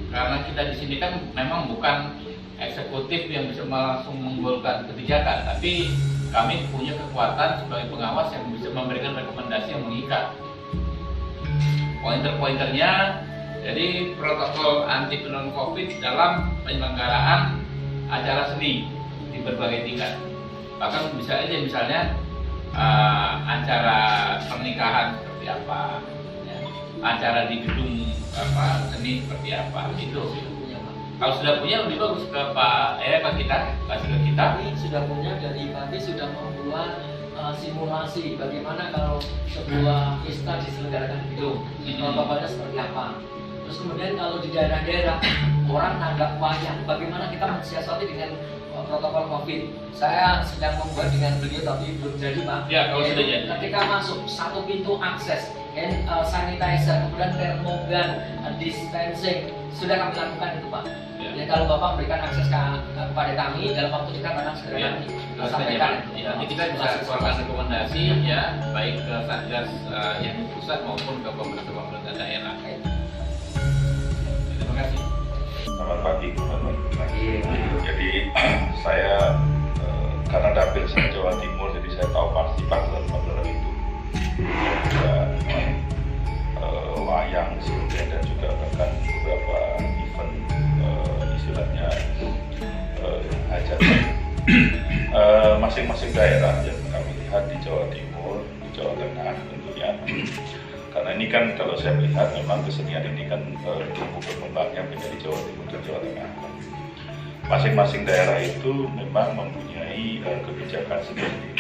karena kita di sini kan memang bukan eksekutif yang bisa langsung menggolkan kebijakan, tapi kami punya kekuatan sebagai pengawas yang bisa memberikan rekomendasi yang mengikat. Pointer-pointernya, jadi protokol anti penularan COVID dalam penyelenggaraan acara seni di berbagai tingkat. Bahkan bisa aja misalnya acara pernikahan seperti apa, ya, acara di gedung seni seperti apa, itu. Kalau sudah punya lebih bagus ke Pak kita, kasih ke kita. Kami sudah punya dari Pati sudah membuat simulasi bagaimana kalau sebuah pesta diselenggarakan di gedung, protokolnya seperti apa. Terus kemudian kalau di daerah-daerah orang tanggap wayang, bagaimana kita mensiasati dengan protokol COVID. Saya sedang membuat dengan beliau tapi belum jadi, Pak. Ya, kalau sudah jadi. Ketika masuk satu pintu akses, sanitizer, kemudian termogan, dispensing, sudah kami lakukan itu, Pak. Ya, kalau Bapak berikan akses kepada kami dalam waktu dekat akan segera kami sampaikan. Ya, nanti kita bisa keluarkan rekomendasi ya, baik ke Satgas yang di pusat maupun ke pemerintah daerah. Terima kasih. Selamat pagi, Jadi saya karena dapil saya Jawa Timur, jadi saya tahu pasti panggilan itu. Juga wayang sebetulnya dan juga bahkan beberapa event istilahnya hajatan. Masing-masing daerah yang kami lihat di Jawa Timur, di Jawa Tengah tentunya. Karena ini kan kalau saya melihat memang kesenian ini kan tumbuh berkembangnya menjadi Jawa Timur dan Jawa Tengah. Masing-masing daerah itu memang mempunyai kebijakan sendiri.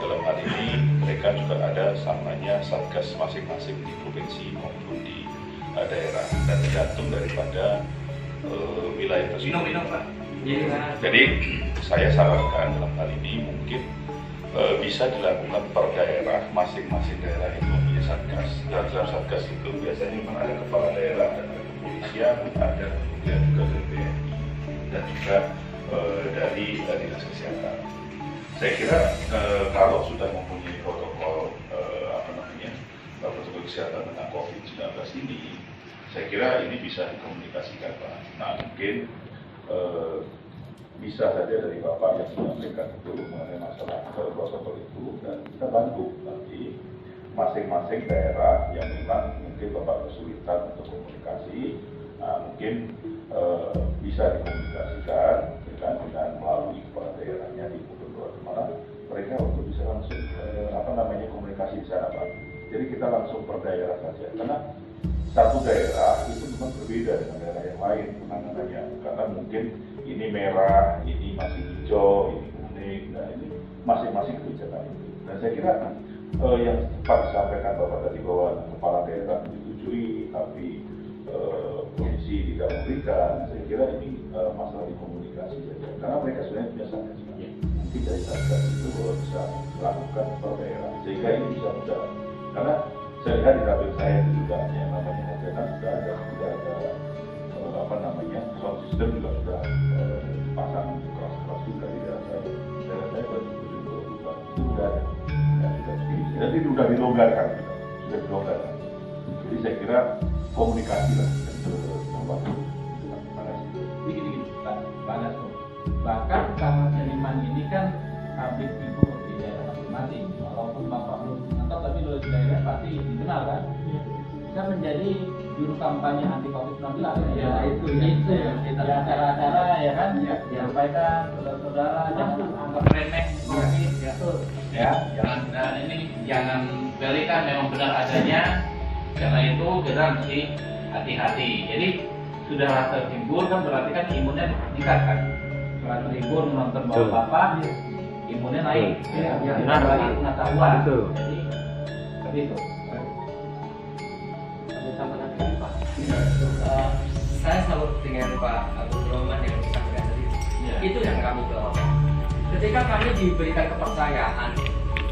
Dalam hal ini mereka juga ada namanya satgas masing-masing di provinsi maupun di daerah dan tergantung daripada wilayah tersebut. Jadi saya sarankan dalam hal ini mungkin bisa dilakukan per daerah, masing-masing daerah itu mempunyai satgas. Dan dalam satgas itu biasanya memang ada kepala daerah, ada kepolisian, ada kemudian juga dari BNI dan juga dari dinas kesehatan. Saya kira kalau sudah mempunyai protokol protokol kesehatan tentang COVID-19 ini, saya kira ini bisa dikomunikasikan, Pak. Nah mungkin bisa saja dari Bapak yang menyampaikan itu mengenai masalah protokol itu, dan kita bantu nanti masing-masing daerah yang memang mungkin Bapak kesulitan untuk komunikasi, mungkin bisa dikomunikasikan dengan melalui kepala daerahnya di gubernur mana mereka untuk bisa langsung komunikasi di sana, Pak. Jadi kita langsung per daerah saja, karena satu daerah itu memang berbeda dengan daerah yang lain penanganannya, karena mungkin ini merah, ini masih hijau, ini kuning, nah ini masing-masing kebijakan itu. Dan saya kira yang tepat disampaikan Bapak tadi bahwa kepala daerah menyetujui tapi polisi tidak memberikan, saya kira ini masalah di komunikasi saja, karena mereka sebenarnya punya satgas. Nanti dari satgas itu bisa melakukan per daerah, sehingga ini bisa mudah. Karena saya lihat di dapil saya itu juga yang namanya hajatan sudah ada sound system juga sudah dipasang keras-keras juga di daerah saya. Daerah saya baru itu sudah ada, jadi sudah dilonggarkan, Jadi saya kira komunikasi lah Begini, Pak Dasko. Bahkan karena seniman ini kan habis ibu di daerah masing-masing, walaupun Bapak belum nonton tapi kalau di daerah pasti dikenal kan. Bisa menjadi juru kampanye anti COVID-19 ya, itu ya acara-acara ya kan, disampaikan saudara-saudara, jangan anggap remeh COVID ya, jangan belikan memang benar adanya, karena itu kita mesti hati-hati. Jadi sudah terhibur kan berarti kan imunnya meningkat kan, setelah terhibur menonton bapak imunnya naik, benar lagi pengetahuan, jadi seperti itu. Saya salut dengan Pak Agus Roman yang disampaikan tadi. Itu yang kami dorong. Ketika kami diberikan kepercayaan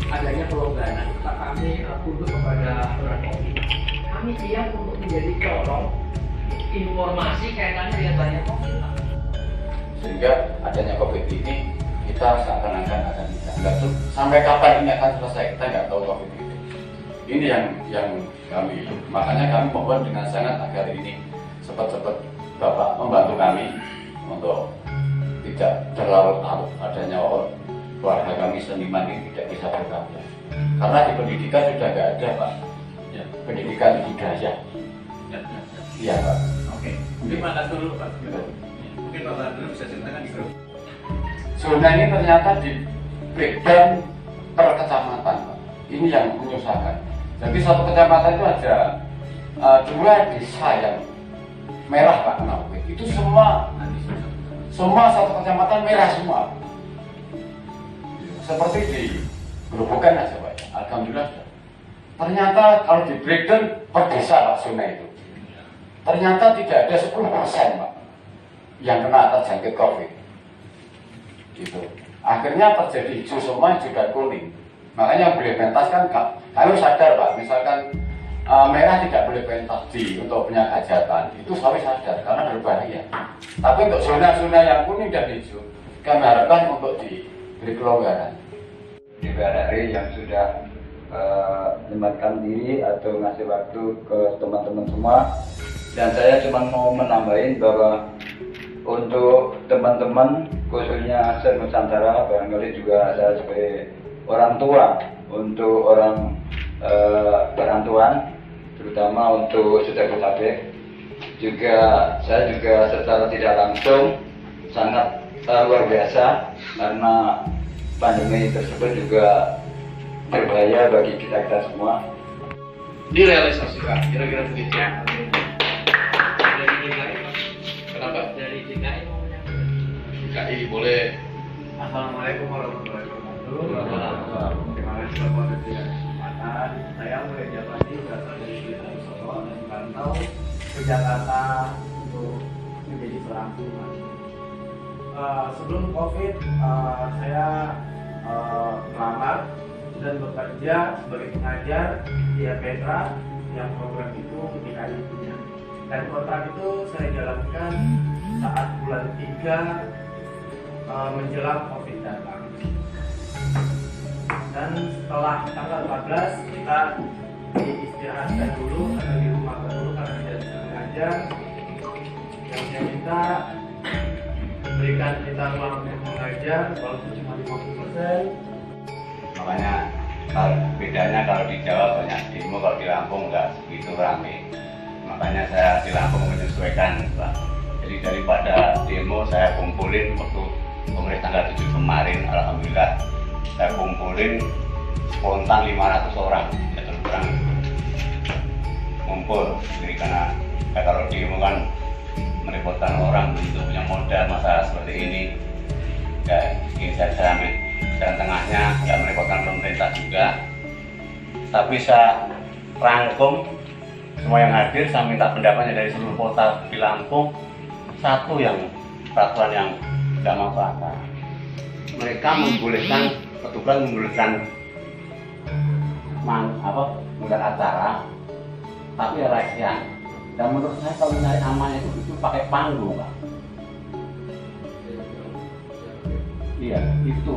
adanya pelonggaran, kami tunduk kepada aturan COVID. Kami siap untuk menjadi corong informasi kaitannya dengan banyak COVID. Sehingga adanya COVID ini kita seakan-akan akan tidak. Sampai kapan ini akan selesai kita nggak tahu COVID ini. Ini yang kami, makanya kami mohon dengan sangat agar ini cepat-cepat Bapak membantu kami untuk tidak terlarut-larut adanya keluarga kami seniman ini tidak bisa bekerja. Karena di pendidikan sudah nggak ada, Pak. Ya, pendidikan budaya. Iya, Pak. Oke. Mungkin Pak dulu, Pak. Mungkin Bapak dulu bisa ceritakan di grup. Zona ini ternyata di breakdown per kecamatan, Pak. Ini yang menyusahkan. Jadi satu kecamatan itu ada 2 desa yang merah, Pak, itu semua satu kecamatan merah semua. Seperti di Gerobokan aja Pak. Alhamdulillah sudah. Ternyata kalau di breakdown per desa Pak zona itu, ternyata tidak ada 10% Pak yang kena terjangkit COVID. Gitu. Akhirnya terjadi hijau semua juga kuning. Makanya boleh pentas kan kami sadar Pak, misalkan merah tidak boleh pentas untuk punya hajatan, itu kami sadar karena berbahaya. Tapi untuk zona-zona yang kuning dan hijau, kami harapkan untuk diberi kelonggaran. DPR RI yang sudah menyempatkan diri atau ngasih waktu ke teman-teman semua, dan saya cuma mau menambahin bahwa untuk teman-teman khususnya se-Nusantara, barangkali juga saya sebagai orang tua untuk orang perantauan, terutama untuk Jabodetabek, juga saya juga secara tidak langsung sangat luar biasa karena pandemi tersebut juga berbahaya bagi kita semua. Direalisasikan, kira-kira begitu ya. Kenapa? Dari DKI mau menyampaikan. DKI boleh. Assalamualaikum warahmatullahi wabarakatuh. Terima kasih Bapak Presiden kesempatan. Saya mulai Japati berasal dari Sekitar Solo dan merantau ke Jakarta untuk menjadi seorang guru. Sebelum COVID, saya melamar dan bekerja sebagai pengajar di Petra yang program itu DKI punya. Dan kontrak itu saya jalankan saat bulan 3 menjelang COVID datang. Dan setelah tanggal 14 kita diistirahatkan dulu atau dirumahkan dulu karena tidak bisa mengajar. Yang saya minta berikan kita ruang untuk mengajar walaupun cuma 50%. Makanya bedanya kalau di Jawa banyak demo, kalau di Lampung nggak begitu ramai. Makanya saya di Lampung menyesuaikan Pak. Jadi daripada demo saya kumpulin waktu Kongres tanggal 7 kemarin, alhamdulillah saya kumpulin spontan 500 orang, ya kurang ngumpul. Jadi karena kalau demo kan merepotkan orang, begitu punya modal masa seperti ini. Ya, ini saya ambil jalan tengahnya, nggak merepotkan pemerintah juga. Tapi saya rangkum semua yang hadir, saya minta pendapatnya dari seluruh kota di Lampung. Satu yang peraturan yang nggak masuk akal. Mereka membolehkan, petugas membolehkan mengundang acara, tapi rahasia. Dan menurut saya kalau nyari aman itu pakai panggung, Pak. Iya, itu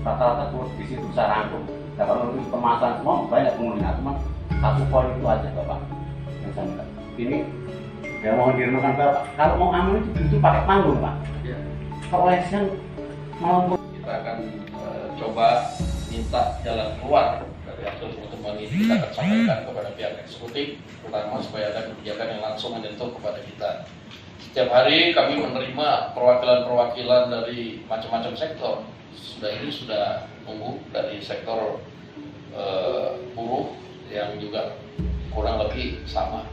rata-rata di situ saya rangkum. Dan kalau itu permasalahan semua banyak pengguna, cuma satu poin itu aja, Bapak. Yang saya minta. Ini ya mohon direnungkan Bapak. Kalau mau aman itu pakai panggung, Pak. Ya. Kalau yang mau Kita akan coba minta jalan keluar dari hasil pertemuan ini. Kita akan sampaikan kepada pihak eksekutif, terutama supaya ada kebijakan yang langsung menyentuh kepada kita. Setiap hari kami menerima perwakilan-perwakilan dari macam-macam sektor. Ini sudah nunggu dari sektor buruh yang juga kurang lebih sama.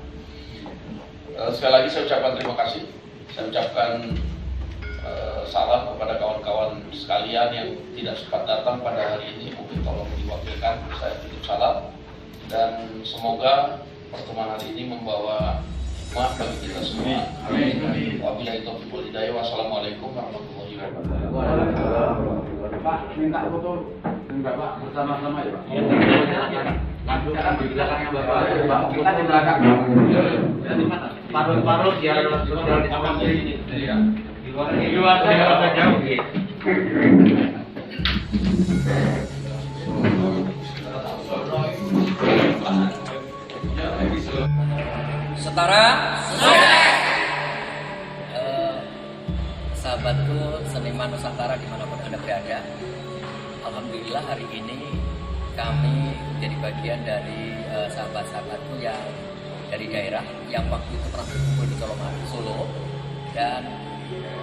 Sekali lagi saya ucapkan terima kasih. Saya ucapkan salam kepada kawan-kawan sekalian yang tidak sempat datang pada hari ini. Mungkin tolong diwakilkan, saya titip salam. Dan semoga pertemuan hari ini membawa hikmah bagi kita semua. Amin. Wabillahi taufiq wal hidayah. Wassalamualaikum warahmatullahi wabarakatuh. Pak, minta foto enggak Pak, bersama-sama ya Pak. Lanjutkan di belakangnya Bapak. Kita di belakang. Paruh-paruh biar sudah diambil di sini. Di luar jauh. Setara. Sahabatku seniman Nusantara dimanapun Anda berada, alhamdulillah hari ini kami menjadi bagian dari sahabat-sahabatku yang dari daerah yang waktu itu pernah berkumpul di Solo, dan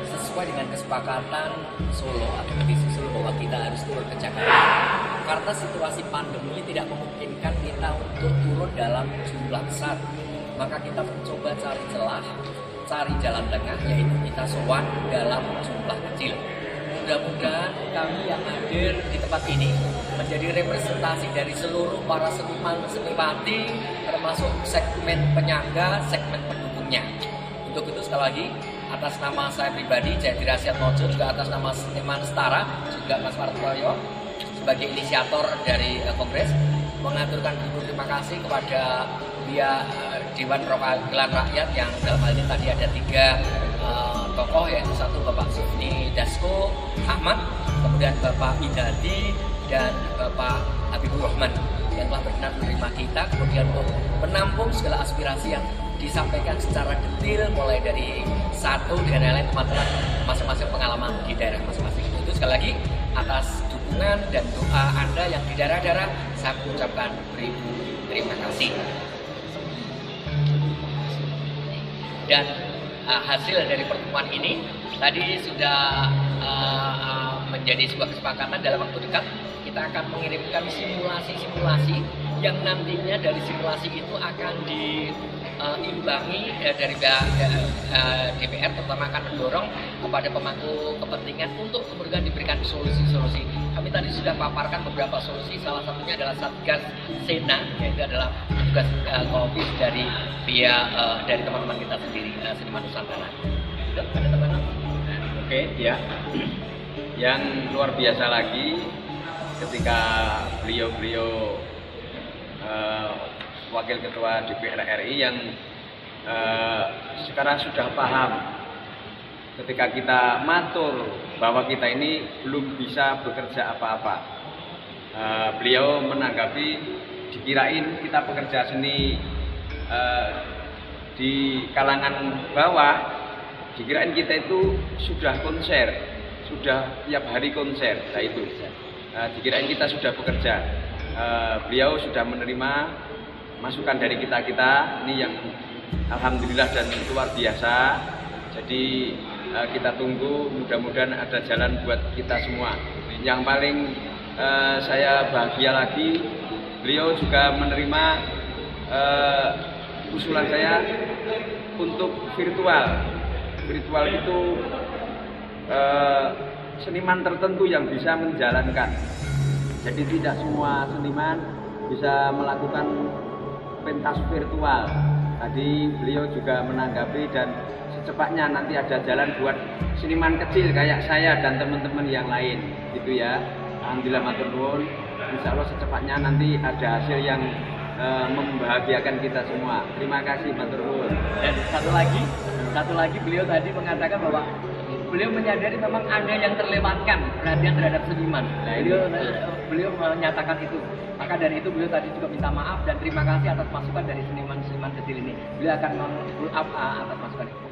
sesuai dengan kesepakatan Solo atau divisi Solo bahwa kita harus turun ke Jakarta karena situasi pandemi tidak memungkinkan kita untuk turun dalam jumlah besar, maka kita mencoba cari celah, cari jalan tengah, yaitu kita sowan dalam jumlah kecil. mudah-mudahan kami yang hadir di tempat ini menjadi representasi dari seluruh para seniman seniwati, termasuk segmen penyangga, segmen pendukungnya. Untuk itu sekali lagi, atas nama saya pribadi, Jayatri Rasyad Mojo, juga atas nama Seniman Setara, juga Mas Martoyo, sebagai inisiator dari Kongres, mengaturkan terima kasih kepada pihak Dewan Perwakilan Rakyat yang dalam hal ini tadi ada 3 tokoh, yaitu satu Bapak Sufni Dasko Ahmad, kemudian Bapak Idadi, dan Bapak Habibur Rahman yang telah berkenan menerima kita, kemudian untuk menampung segala aspirasi yang disampaikan secara detail, mulai dari satu dengan lain-lain teman-teman masing-masing pengalaman di daerah masing-masing. Itu sekali lagi atas dukungan dan doa Anda yang di daerah-daerah, saya ucapkan beribu terima kasih. Dan hasil dari pertemuan ini tadi sudah menjadi sebuah kesepakatan. Dalam waktu dekat kita akan mengirimkan simulasi-simulasi yang nantinya dari simulasi itu akan diimbangi dari DPR, terutama akan mendorong kepada pemangku kepentingan untuk kemudian diberikan solusi-solusi. Kami tadi sudah paparkan beberapa solusi, salah satunya adalah Satgas Sena, yaitu adalah tugas COVID dari pihak dari teman-teman kita sendiri, Seniman Nusantara. Ada teman-teman? Oke, ya. Yang luar biasa lagi ketika beliau-beliau Wakil Ketua DPR RI yang sekarang sudah paham ketika kita matur bahwa kita ini belum bisa bekerja apa-apa. Beliau menanggapi, dikirain kita pekerja seni di kalangan bawah, dikirain kita itu sudah konser, sudah tiap hari konser. Nah itu dikirain kita sudah bekerja. Beliau sudah menerima masukan dari kita-kita ini yang alhamdulillah dan luar biasa. Jadi kita tunggu, mudah-mudahan ada jalan buat kita semua. Yang paling saya bahagia lagi, beliau juga menerima usulan saya untuk virtual. Virtual itu seniman tertentu yang bisa menjalankan. Jadi tidak semua seniman bisa melakukan pentas virtual. Tadi beliau juga menanggapi dan secepatnya nanti ada jalan buat seniman kecil kayak saya dan teman-teman yang lain, gitu ya. Alhamdulillah matur nuwun. Insya Allah secepatnya nanti ada hasil yang membahagiakan kita semua. Terima kasih matur nuwun. Dan satu lagi beliau tadi mengatakan bahwa beliau menyadari memang ada yang terlewatkan perhatian terhadap seniman. Nah, beliau menyatakan itu. Maka dari itu beliau tadi juga minta maaf dan terima kasih atas masukan dari seniman-seniman kecil ini. Beliau akan meng-follow up atas masukan itu.